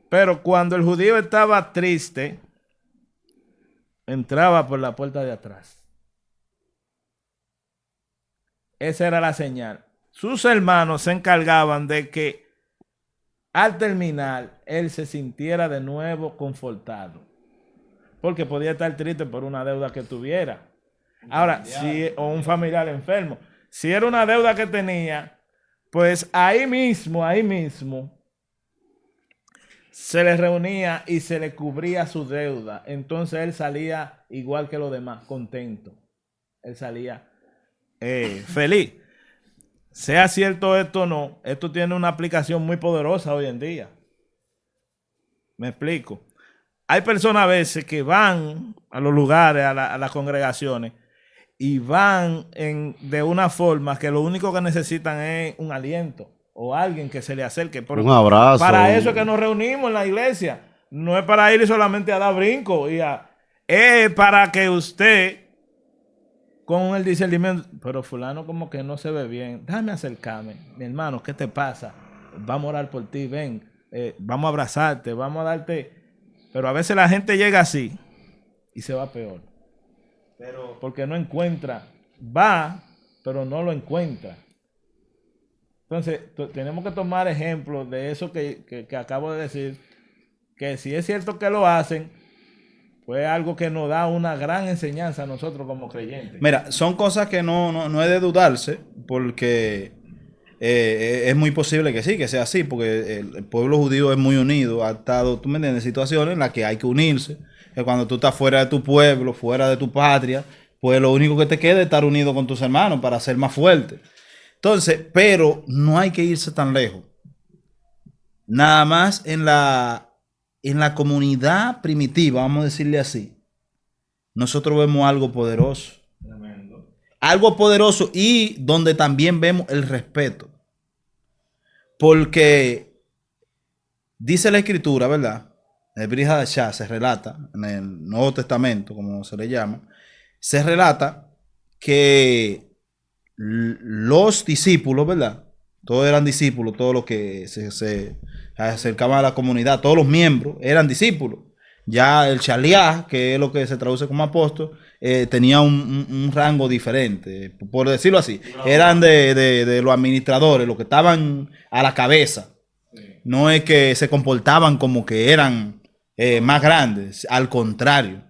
pero cuando el judío estaba triste, entraba por la puerta de atrás. Esa era la señal. Sus hermanos se encargaban de que al terminar él se sintiera de nuevo confortado, porque podía estar triste por una deuda que tuviera. Ahora, o un familiar enfermo. Si era una deuda que tenía, Pues ahí mismo, se le reunía y se le cubría su deuda. Entonces él salía igual que los demás, contento. Él salía feliz. Sea cierto esto o no, esto tiene una aplicación muy poderosa hoy en día. Me explico. Hay personas a veces que van a los lugares, a las congregaciones, y van de una forma que lo único que necesitan es un aliento o alguien que se le acerque. Pero Un abrazo. para eso es que nos reunimos en la iglesia. No es para ir solamente a dar brinco. Es para que usted, con el discernimiento, pero fulano como que no se ve bien, déjame acercarme. Mi hermano, ¿qué te pasa? Vamos a orar por ti, ven. Vamos a abrazarte, vamos a darte. Pero a veces la gente llega así y se va peor. Porque no encuentra. Va, pero no lo encuentra. Entonces, tenemos que tomar ejemplos de eso que acabo de decir. Que si es cierto que lo hacen, pues algo que nos da una gran enseñanza a nosotros como creyentes. Mira, son cosas que no es de dudarse, porque es muy posible que sí, que sea así, porque el pueblo judío es muy unido, ha estado, tú me entiendes, situaciones en las que hay que unirse, que cuando tú estás fuera de tu pueblo, fuera de tu patria, pues lo único que te queda es estar unido con tus hermanos para ser más fuerte. Entonces, pero no hay que irse tan lejos. Nada más en la comunidad primitiva, vamos a decirle así, nosotros vemos algo poderoso. Tremendo. Algo poderoso y donde también vemos el respeto. Porque dice la escritura, ¿verdad? En el Brit Hadashah se relata, en el Nuevo Testamento, como se le llama, se relata que los discípulos, ¿verdad? Todos eran discípulos, todos los que se acercaban a la comunidad, todos los miembros eran discípulos. Ya el Shaliach, que es lo que se traduce como apóstol, tenía un rango diferente, por decirlo así. Eran de los administradores, los que estaban a la cabeza. No es que se comportaban como que eran más grandes, al contrario.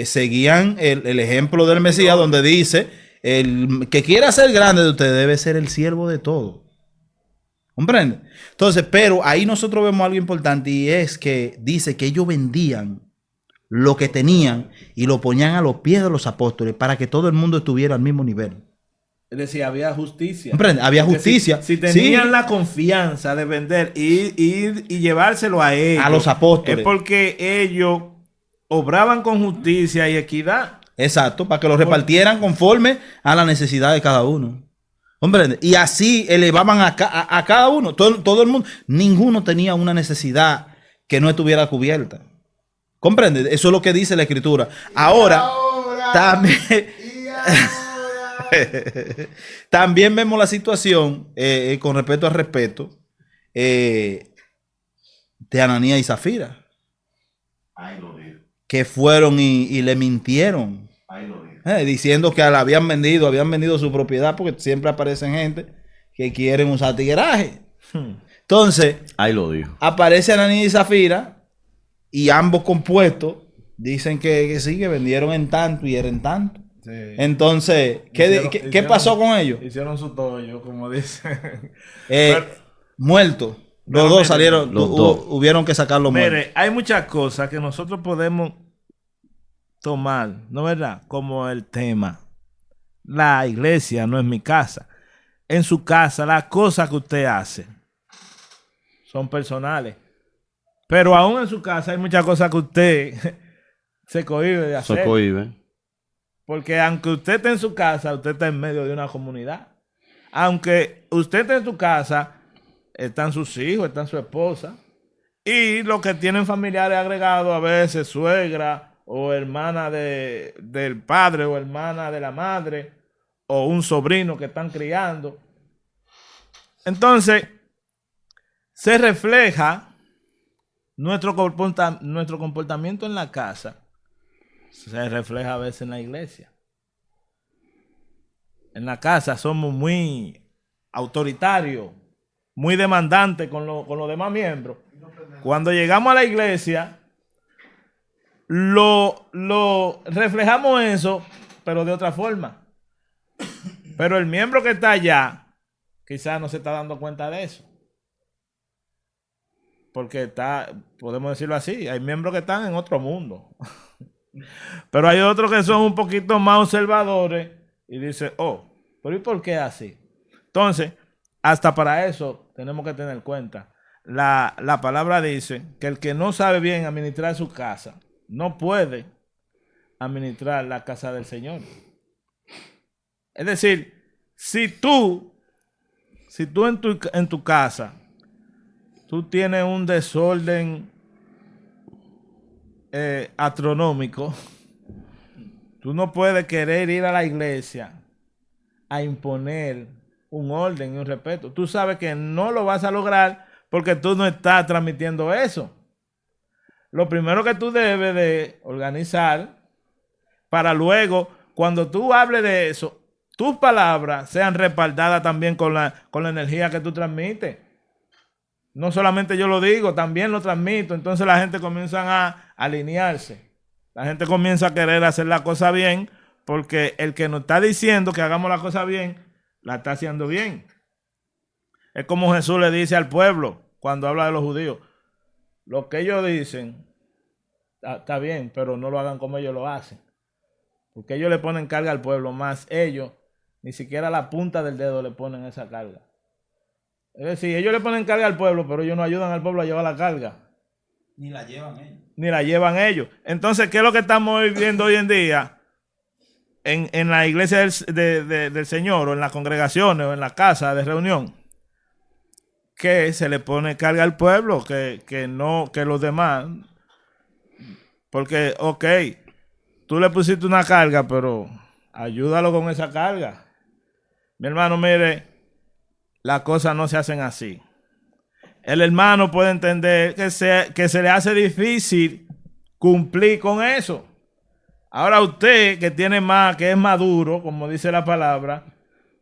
Seguían el ejemplo del Mesías, donde dice, el que quiera ser grande de ustedes debe ser el siervo de todo. ¿Comprende? Entonces, pero ahí nosotros vemos algo importante, y es que dice que ellos vendían lo que tenían y lo ponían a los pies de los apóstoles para que todo el mundo estuviera al mismo nivel. Es decir, había justicia. ¿Comprende? Había Porque justicia. Si tenían Sí. la confianza de vender y llevárselo a ellos, A los apóstoles. es porque ellos obraban con justicia y equidad. Exacto, para que lo repartieran conforme a la necesidad de cada uno. ¿Comprende? Y así elevaban a cada uno, todo el mundo. Ninguno tenía una necesidad que no estuviera cubierta. ¿Comprende? Eso es lo que dice la escritura. Ahora también, también vemos la situación con respecto al respeto de Ananías y Zafira, Ahí lo digo. que fueron y le mintieron. Ahí lo digo. Diciendo que la habían vendido su propiedad, porque siempre aparecen gente que quieren usar tigueraje. Entonces, Ahí lo dijo. aparece Ananías y Zafira, y ambos compuestos dicen que sí, que vendieron en tanto y eran tanto. Sí. Entonces, ¿qué pasó con ellos? Hicieron su tollo, como dicen. Muertos. Pero Los dos mire, salieron, los dos. hubieron que sacarlos muertos. Mire, hay muchas cosas que nosotros podemos tomar, ¿no es verdad? Como el tema. La iglesia no es mi casa. En su casa, las cosas que usted hace son personales. Pero aún en su casa hay muchas cosas que usted se cohíbe de hacer. Se cohibe. Porque aunque usted esté en su casa, usted está en medio de una comunidad. Aunque usted esté en su casa, están sus hijos, están su esposa. Y los que tienen familiares agregados, a veces suegra o hermana del padre o hermana de la madre o un sobrino que están criando. Entonces, se refleja nuestro comportamiento en la casa. Se refleja a veces en la iglesia. En la casa somos muy autoritarios, muy demandantes con los demás miembros. Cuando llegamos a la iglesia, lo reflejamos eso, pero de otra forma. Pero el miembro que está allá quizás no se está dando cuenta de eso. Porque podemos decirlo así, hay miembros que están en otro mundo. Pero hay otros que son un poquito más observadores y dicen, oh, pero ¿y por qué así? Entonces, hasta para eso tenemos que tener en cuenta. La palabra dice que el que no sabe bien administrar su casa, no puede administrar la casa del Señor. Es decir, si tú en tu casa, tú tienes un desorden astronómico, tú no puedes querer ir a la iglesia a imponer un orden y un respeto. Tú sabes que no lo vas a lograr porque tú no estás transmitiendo eso. Lo primero que tú debes de organizar para luego, cuando tú hables de eso, tus palabras sean respaldadas también con la energía que tú transmites. No solamente yo lo digo, también lo transmito. Entonces la gente comienza a alinearse. La gente comienza a querer hacer la cosa bien porque el que nos está diciendo que hagamos la cosa bien, la está haciendo bien. Es como Jesús le dice al pueblo cuando habla de los judíos. Lo que ellos dicen está bien, pero no lo hagan como ellos lo hacen. Porque ellos le ponen carga al pueblo, más ellos ni siquiera la punta del dedo le ponen esa carga. Es decir, ellos le ponen carga al pueblo, pero ellos no ayudan al pueblo a llevar la carga. Ni la llevan ellos. Ni la llevan ellos. Entonces, ¿qué es lo que estamos viendo hoy en día en la iglesia del Señor, o en las congregaciones, o en la casa de reunión? Que se le pone carga al pueblo, que los demás. Porque, ok, tú le pusiste una carga, pero ayúdalo con esa carga. Mi hermano, mire, las cosas no se hacen así. El hermano puede entender que se le hace difícil cumplir con eso. Ahora usted, que tiene más, que es maduro, como dice la palabra,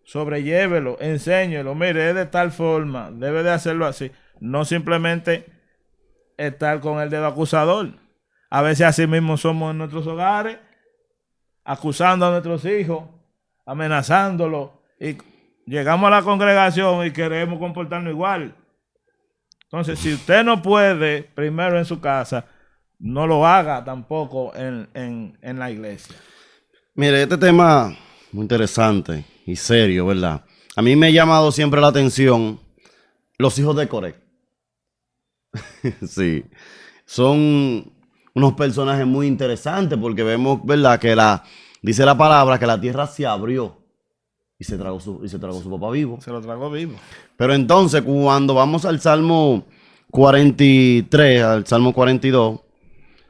sobrellévelo, enséñelo. Mire, es de tal forma, debe de hacerlo así. No simplemente estar con el dedo acusador. A veces así mismo somos en nuestros hogares, acusando a nuestros hijos, amenazándolos, y llegamos a la congregación y queremos comportarnos igual. Entonces, si usted no puede primero en su casa, no lo haga tampoco en la iglesia. Mire, este tema muy interesante y serio, ¿verdad? A mí me ha llamado siempre la atención los hijos de Coré. Sí, son unos personajes muy interesantes porque vemos, ¿verdad? Que dice la palabra que la tierra se abrió y se tragó su papá vivo. Se lo tragó vivo. Pero entonces, cuando vamos al Salmo 43, al Salmo 42,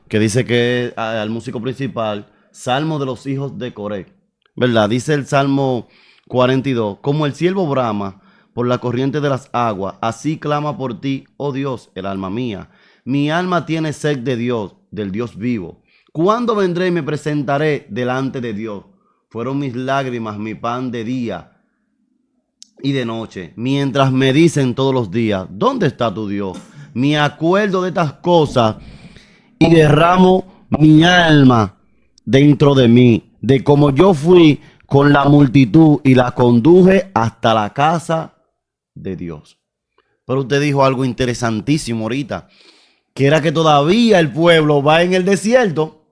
que dice que al músico principal, Salmo de los hijos de Coré, ¿verdad? Dice el Salmo 42, como el siervo brama por la corriente de las aguas, así clama por ti, oh Dios, el alma mía. Mi alma tiene sed de Dios, del Dios vivo. ¿Cuándo vendré y me presentaré delante de Dios? Fueron mis lágrimas mi pan de día y de noche, mientras me dicen todos los días, ¿dónde está tu Dios? Me acuerdo de estas cosas y derramo mi alma dentro de mí, de cómo yo fui con la multitud y la conduje hasta la casa de Dios. Pero usted dijo algo interesantísimo ahorita, que era que todavía el pueblo va en el desierto,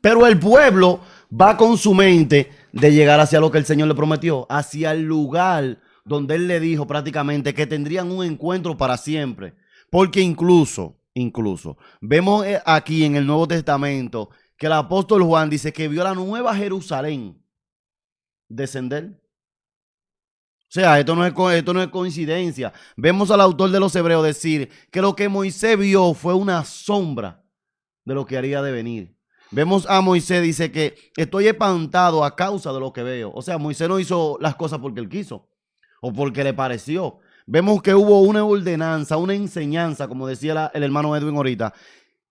pero el pueblo va con su mente de llegar hacia lo que el Señor le prometió, hacia el lugar donde Él le dijo prácticamente que tendrían un encuentro para siempre. Porque incluso, vemos aquí en el Nuevo Testamento que el apóstol Juan dice que vio la nueva Jerusalén descender. O sea, esto no es coincidencia. Vemos al autor de los Hebreos decir que lo que Moisés vio fue una sombra de lo que haría de venir. Vemos a Moisés, dice que estoy espantado a causa de lo que veo. O sea, Moisés no hizo las cosas porque él quiso o porque le pareció. Vemos que hubo una ordenanza, una enseñanza, como decía el hermano Edwin ahorita,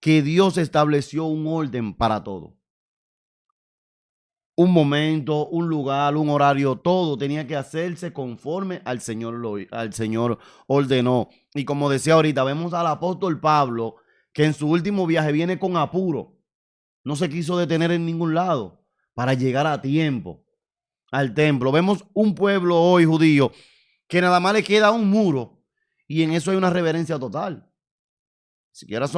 que Dios estableció un orden para todo. Un momento, un lugar, un horario, todo tenía que hacerse conforme al Señor ordenó. Y como decía ahorita, vemos al apóstol Pablo que en su último viaje viene con apuro. No se quiso detener en ningún lado para llegar a tiempo al templo. Vemos un pueblo hoy judío que nada más le queda un muro y en eso hay una reverencia total.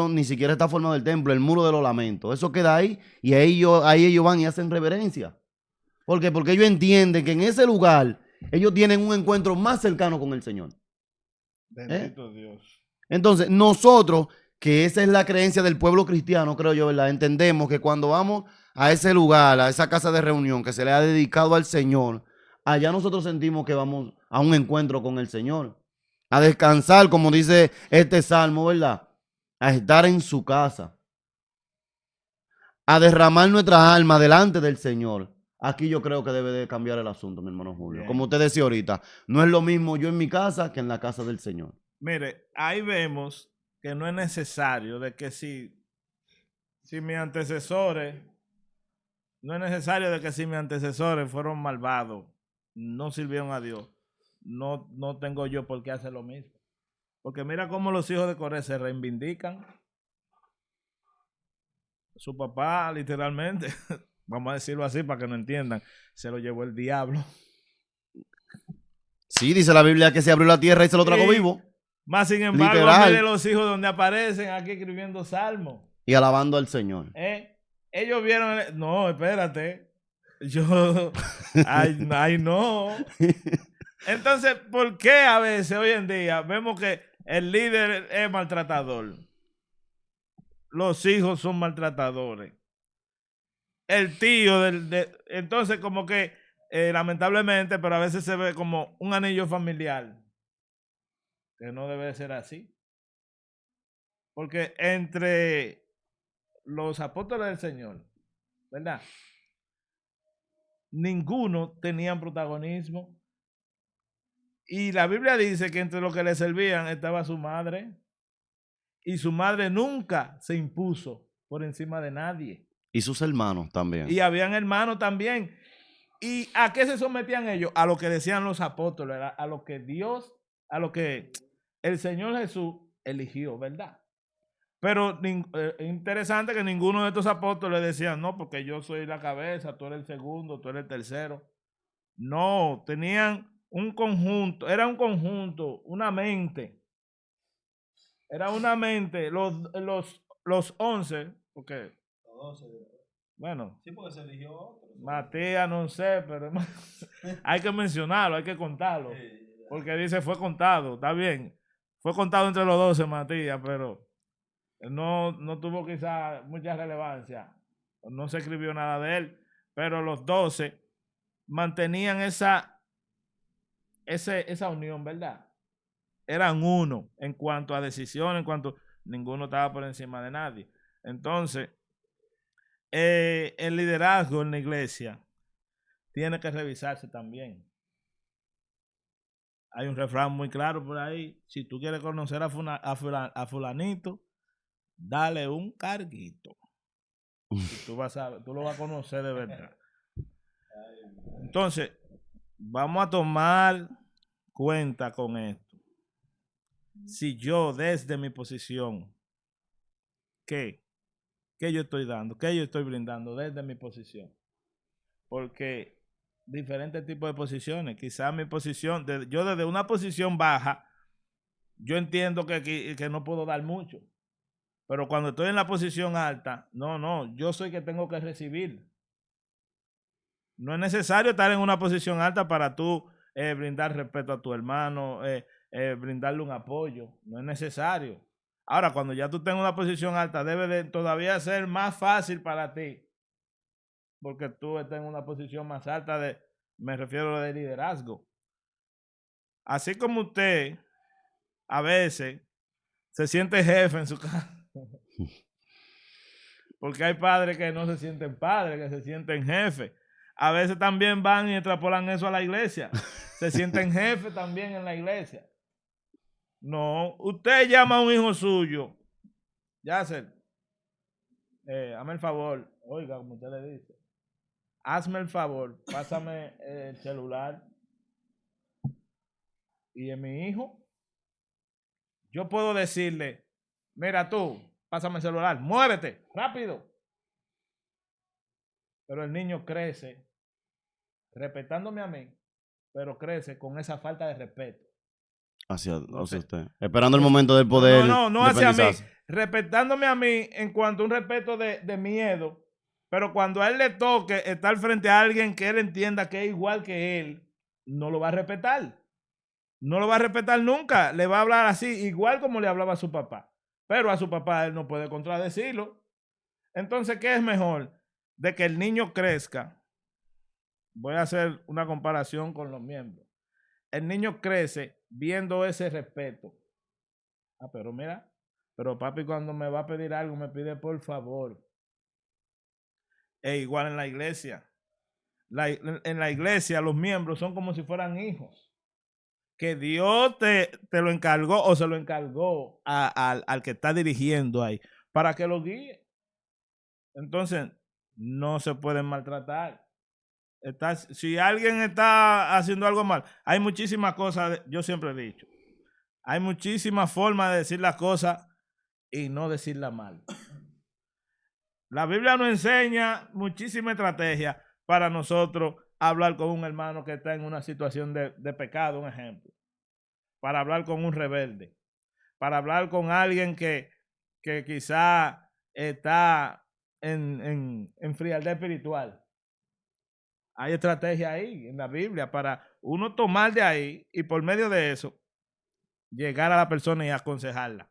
Ni siquiera está formado el templo, el muro de los lamentos. Eso queda ahí y ahí ellos van y hacen reverencia. ¿Por qué? Porque ellos entienden que en ese lugar ellos tienen un encuentro más cercano con el Señor. Bendito Dios. Entonces, nosotros, que esa es la creencia del pueblo cristiano, creo yo, ¿verdad? Entendemos que cuando vamos a ese lugar, a esa casa de reunión que se le ha dedicado al Señor, allá nosotros sentimos que vamos a un encuentro con el Señor, a descansar, como dice este salmo, ¿verdad? A estar en su casa, a derramar nuestras almas delante del Señor. Aquí yo creo que debe de cambiar el asunto, mi hermano Julio. Bien. Como usted decía ahorita, no es lo mismo yo en mi casa que en la casa del Señor. Mire, ahí vemos que no es necesario de que si mis antecesores, no es necesario de que si mis antecesores fueron malvados, no sirvieron a Dios, no tengo yo por qué hacer lo mismo. Porque mira cómo los hijos de Coré se reivindican. Su papá, literalmente, vamos a decirlo así para que no entiendan, se lo llevó el diablo. Sí, dice la Biblia que se abrió la tierra y se lo tragó vivo. Más sin embargo, Literal. mire los hijos donde aparecen aquí escribiendo salmos. Y alabando al Señor. Ellos vieron, no, espérate, ay no. Entonces, ¿por qué a veces hoy en día vemos que el líder es maltratador? Los hijos son maltratadores. El tío entonces como que lamentablemente, pero a veces se ve como un anillo familiar, que no debe ser así. Porque entre los apóstoles del Señor, ¿verdad? Ninguno tenían protagonismo. Y la Biblia dice que entre los que le servían estaba su madre. Y su madre nunca se impuso por encima de nadie. Y sus hermanos también. Y habían hermanos también. ¿Y a qué se sometían ellos? A lo que decían los apóstoles, a lo que Dios, a lo que el Señor Jesús eligió, ¿verdad? Pero interesante que ninguno de estos apóstoles decían, no, porque yo soy la cabeza, tú eres el segundo, tú eres el tercero. No, tenían un conjunto, era un conjunto, una mente. Era una mente, los 11, porque, bueno, Sí, porque se eligió otro. Matías no sé, pero hay que mencionarlo, hay que contarlo. Porque dice fue contado, está bien. Fue contado entre los 12 Matías, pero no tuvo quizá mucha relevancia. No se escribió nada de él, pero los 12 mantenían esa unión, ¿verdad? Eran uno en cuanto a decisiones, ninguno estaba por encima de nadie. Entonces, el liderazgo en la iglesia tiene que revisarse también. Hay un refrán muy claro por ahí. Si tú quieres conocer a fulanito, dale un carguito. Y tú lo vas a conocer de verdad. Entonces, vamos a tomar cuenta con esto. Si yo desde mi posición, ¿qué yo estoy dando? ¿Qué yo estoy brindando desde mi posición? Porque diferentes tipos de posiciones, quizás mi posición, yo desde una posición baja, yo entiendo que no puedo dar mucho. Pero cuando estoy en la posición alta, no, yo soy que tengo que recibir. No es necesario estar en una posición alta para tú brindar respeto a tu hermano, brindarle un apoyo. No es necesario. Ahora, cuando ya tú tengas una posición alta, debe de todavía ser más fácil para ti. Porque tú estás en una posición más alta me refiero a de liderazgo. Así como usted a veces se siente jefe en su casa. Porque hay padres que no se sienten padres, que se sienten jefes. A veces también van y extrapolan eso a la iglesia. Se sienten jefes también en la iglesia. No, usted llama a un hijo suyo. Yasser, hazme el favor. Oiga, como usted le dice. Hazme el favor, pásame el celular. Y en mi hijo, yo puedo decirle, mira tú, pásame el celular, muévete, rápido. Pero el niño crece respetándome a mí, pero crece con esa falta de respeto. Hacia sé. usted. Esperando el momento del poder. No hacia mí. independizarse. Respetándome a mí en cuanto a un respeto de miedo, pero cuando a él le toque estar frente a alguien que él entienda que es igual que él, no lo va a respetar. No lo va a respetar nunca. Le va a hablar así, igual como le hablaba a su papá. Pero a su papá él no puede contradecirlo. Entonces, ¿qué es mejor? De que el niño crezca. Voy a hacer una comparación con los miembros. El niño crece viendo ese respeto. Ah, pero mira, pero papi cuando me va a pedir algo me pide por favor. Es igual en la iglesia. En la iglesia los miembros son como si fueran hijos. Que Dios te lo encargó o se lo encargó al que está dirigiendo ahí para que lo guíe. Entonces, no se pueden maltratar. Si alguien está haciendo algo mal, hay muchísimas cosas, yo siempre he dicho, hay muchísimas formas de decir las cosas y no decirlas mal. La Biblia nos enseña muchísima estrategia para nosotros hablar con un hermano que está en una situación de pecado, un ejemplo. Para hablar con un rebelde. Para hablar con alguien que quizá está en frialdad espiritual. Hay estrategia ahí en la Biblia para uno tomar de ahí y por medio de eso llegar a la persona y aconsejarla.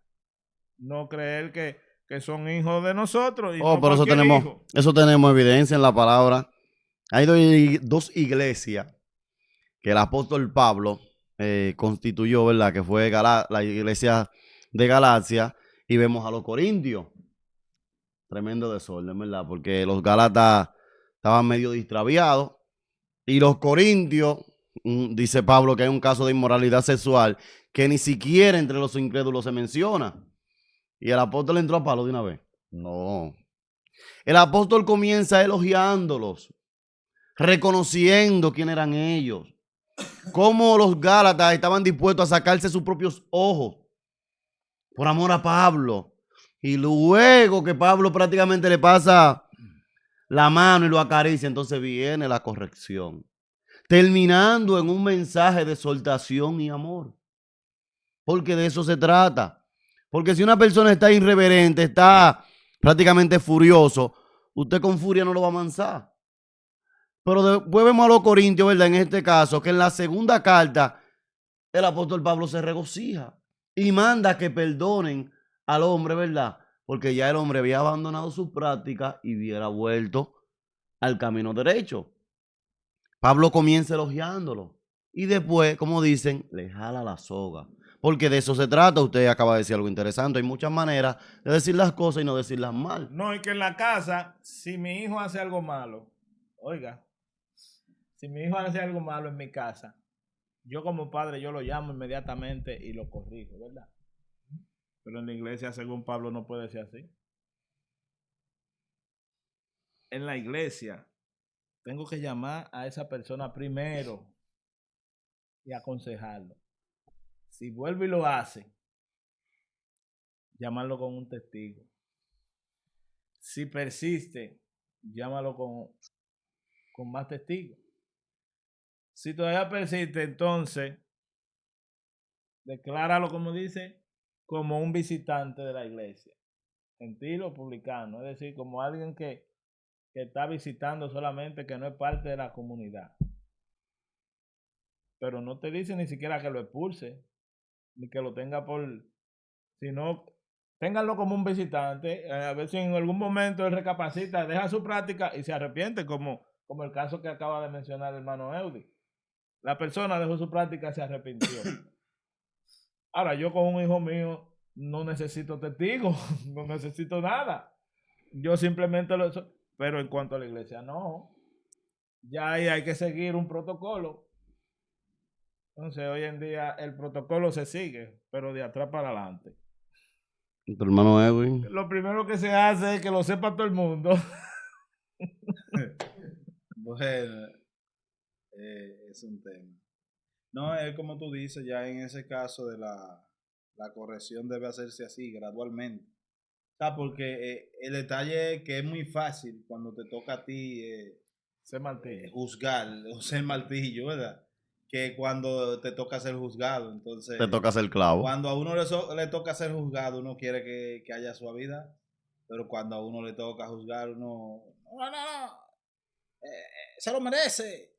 No creer que son hijos de nosotros y no Por cualquier hijo. eso tenemos evidencia en la palabra. Hay dos iglesias que el apóstol Pablo constituyó, ¿verdad? Que fue la iglesia de Galacia, y vemos a los corintios. Tremendo desorden, ¿verdad? Porque los gálatas estaban medio distraviados y los corintios, dice Pablo que hay un caso de inmoralidad sexual que ni siquiera entre los incrédulos se menciona. Y el apóstol entró a palo de una vez. No. El apóstol comienza elogiándolos, reconociendo quién eran ellos, cómo los gálatas estaban dispuestos a sacarse sus propios ojos por amor a Pablo. Y luego que Pablo prácticamente le pasa la mano y lo acaricia, entonces viene la corrección, terminando en un mensaje de exhortación y amor. Porque de eso se trata. Porque si una persona está irreverente, está prácticamente furioso, usted con furia no lo va a amansar. Pero después vemos a los corintios, ¿verdad? En este caso, que en la segunda carta, el apóstol Pablo se regocija y manda que perdonen al hombre, ¿verdad? Porque ya el hombre había abandonado su práctica y hubiera vuelto al camino derecho. Pablo comienza elogiándolo y después, como dicen, le jala la soga. Porque de eso se trata. Usted acaba de decir algo interesante. Hay muchas maneras de decir las cosas y no decirlas mal. No, y que en la casa, si mi hijo hace algo malo, oiga, si mi hijo hace algo malo en mi casa, yo como padre, yo lo llamo inmediatamente y lo corrijo, ¿verdad? Pero en la iglesia, según Pablo, no puede ser así. En la iglesia, tengo que llamar a esa persona primero y aconsejarlo. Si vuelve y lo hace, llamarlo con un testigo. Si persiste, llámalo con más testigos. Si todavía persiste, entonces, decláralo, como dice, como un visitante de la iglesia, gentil o publicano, es decir, como alguien que está visitando solamente, que no es parte de la comunidad. Pero no te dice ni siquiera que lo expulse, ni que lo tenga sino ténganlo como un visitante, a ver si en algún momento él recapacita, deja su práctica y se arrepiente, como el caso que acaba de mencionar el hermano Eudi. La persona dejó su práctica y se arrepintió. Ahora, yo con un hijo mío no necesito testigos, no necesito nada. Yo simplemente pero en cuanto a la iglesia, no. Ya ahí hay que seguir un protocolo. Entonces, hoy en día el protocolo se sigue, pero de atrás para adelante. Tu hermano Edwin. Lo primero que se hace es que lo sepa todo el mundo. Bueno, es un tema. No, es como tú dices, ya en ese caso de la corrección debe hacerse así, gradualmente. O sea, porque el detalle es que es muy fácil cuando te toca a ti Se mantiene. juzgar o ser martillo, ¿verdad? que cuando te toca ser juzgado. Entonces, Te toca ser clavo. cuando a uno le toca ser juzgado, uno quiere que haya suavidad. Pero cuando a uno le toca juzgar, uno... No. Se lo merece.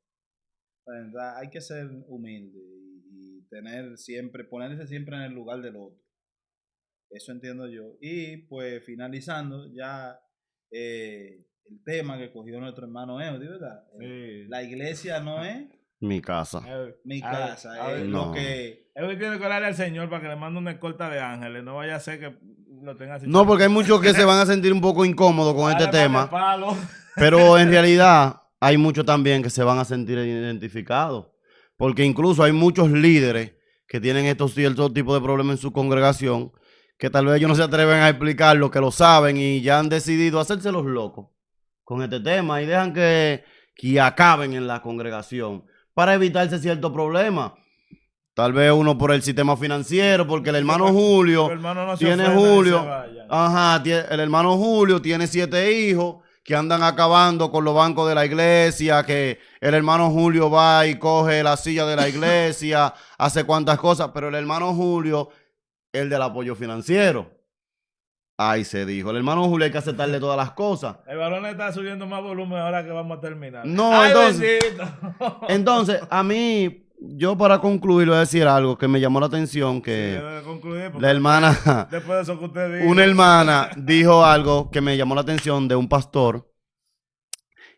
¿Verdad? Hay que ser humilde y ponerse siempre en el lugar del otro. Eso entiendo yo. Y pues finalizando ya el tema que cogió nuestro hermano Eudi, ¿verdad? Sí. La iglesia no es Mi casa. mi A ver, casa, a ver, es no. lo que... Él tiene que orarle al Señor para que le mande una escolta de ángeles. No vaya a ser que lo tenga así. No, porque hay muchos que se van a sentir un poco incómodos con este Dale, tema. mate palo. Pero en realidad hay muchos también que se van a sentir identificados. Porque incluso hay muchos líderes que tienen estos ciertos tipos de problemas en su congregación que tal vez ellos no se atreven a explicar lo que lo saben y ya han decidido hacerse los locos con este tema y dejan que acaben en la congregación para evitarse ciertos problemas. Tal vez uno por el sistema financiero, porque el hermano Julio Tu hermano no se tiene ofenda ni Julio, se vaya. ajá, el hermano Julio tiene 7 hijos que andan acabando con los bancos de la iglesia, que el hermano Julio va y coge la silla de la iglesia, hace cuantas cosas, pero el hermano Julio, el del apoyo financiero. Ahí se dijo, el hermano Julio hay que aceptarle todas las cosas. El balón le está subiendo más volumen ahora que vamos a terminar. No, ¡Ay, entonces- bendito! Entonces, a mí, yo para concluir voy a decir algo que me llamó la atención, que Debe concluir porque la hermana... después de eso que usted dijo. Una hermana dijo algo que me llamó la atención de un pastor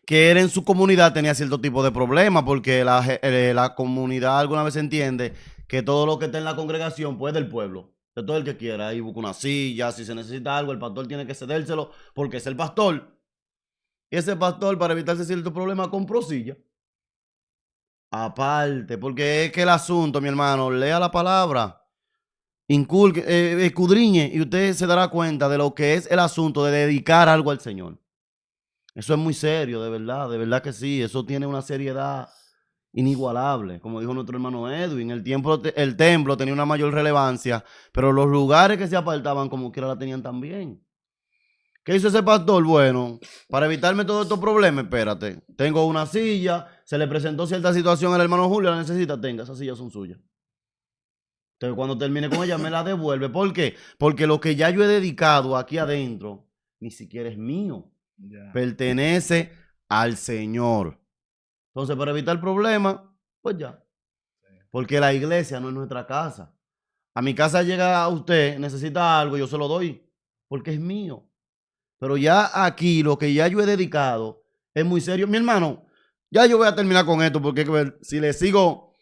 que él en su comunidad tenía cierto tipo de problemas porque la comunidad alguna vez entiende que todo lo que está en la congregación pues es del pueblo, de todo el que quiera. Ahí busca una silla, si se necesita algo, el pastor tiene que cedérselo porque es el pastor. Y ese pastor, para evitarse cierto problema, compró silla. Aparte, porque es que el asunto, mi hermano, lea la palabra. Inculque, escudriñe y usted se dará cuenta de lo que es el asunto de dedicar algo al Señor. Eso es muy serio, de verdad que sí. Eso tiene una seriedad inigualable. Como dijo nuestro hermano Edwin, el templo tenía una mayor relevancia, pero los lugares que se apartaban como quiera la tenían también. ¿Qué hizo ese pastor? Bueno, para evitarme todos estos problemas, espérate, tengo una silla, se le presentó cierta situación al hermano Julio, la necesita, tenga, esas sillas son suyas. Entonces, cuando termine con ella, me la devuelve. ¿Por qué? Porque lo que ya yo he dedicado aquí adentro, ni siquiera es mío. Ya. Pertenece al Señor. Entonces, para evitar problemas, pues ya. Porque la iglesia no es nuestra casa. A mi casa llega usted, necesita algo, yo se lo doy, porque es mío. Pero ya aquí, lo que ya yo he dedicado, es muy serio. Mi hermano, ya yo voy a terminar con esto, porque si le sigo...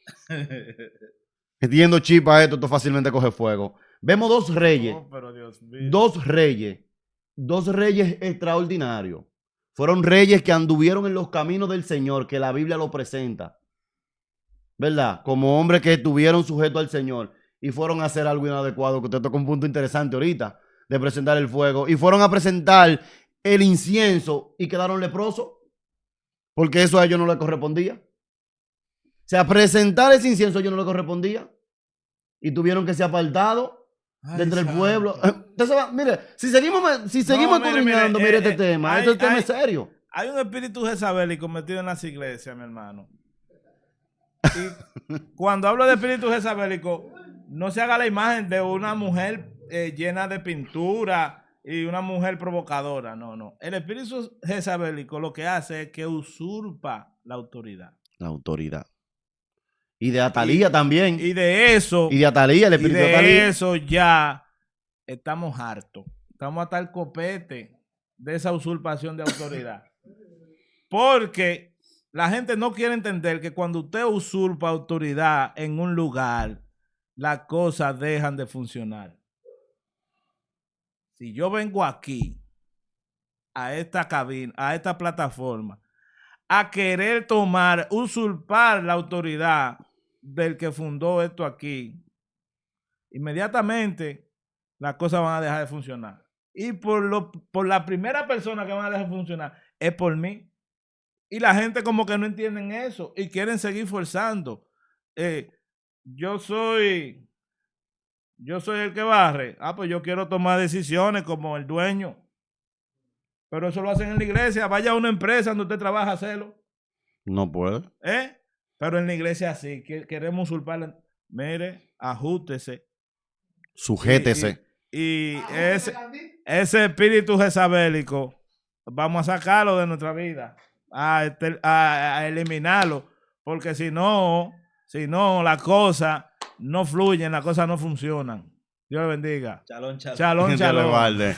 metiendo chip a esto fácilmente coge fuego. Vemos dos reyes, Oh, pero Dios mío. dos reyes extraordinarios. Fueron reyes que anduvieron en los caminos del Señor, que la Biblia lo presenta. ¿Verdad? Como hombres que estuvieron sujetos al Señor y fueron a hacer algo inadecuado, que usted toca un punto interesante ahorita, de presentar el fuego. Y fueron a presentar el incienso y quedaron leprosos, porque eso a ellos no les correspondía. O sea, presentar ese incienso a ellos no les correspondía. Y tuvieron que ser apartados de entre el santo. pueblo. Entonces, mire, si seguimos escudriñando, mire, este tema, hay- este tema hay- es serio. Hay un espíritu jezabélico metido en las iglesias, mi hermano. Y cuando hablo de espíritu jezabélico, no se haga la imagen de una mujer llena de pintura y una mujer provocadora. No, no. El espíritu jezabélico lo que hace es que usurpa la autoridad. La autoridad. Y de Atalía también. Y de eso, Y de Atalía, el y espíritu de de Atalía. eso ya estamos hartos. Estamos hasta el copete de esa usurpación de autoridad. Porque la gente no quiere entender que cuando usted usurpa autoridad en un lugar, las cosas dejan de funcionar. Si yo vengo aquí, a esta cabina, a esta plataforma, a querer usurpar la autoridad del que fundó esto aquí, inmediatamente las cosas van a dejar de funcionar. Y por la primera persona que van a dejar de funcionar es por mí. Y la gente como que no entienden eso y quieren seguir forzando. Yo soy el que barre. Pues yo quiero tomar decisiones como el dueño. Pero eso lo hacen en la iglesia. Vaya a una empresa donde usted trabaja a hacerlo. No puede. Pero en la iglesia sí, queremos usurpar. Mire, ajústese. Sujétese. Y ese espíritu jezabélico, vamos a sacarlo de nuestra vida, a eliminarlo, porque si no, las cosas no fluyen, las cosas no funcionan. Dios le bendiga. Chalón, chalón. Shalom, Dios le shalom. guarde.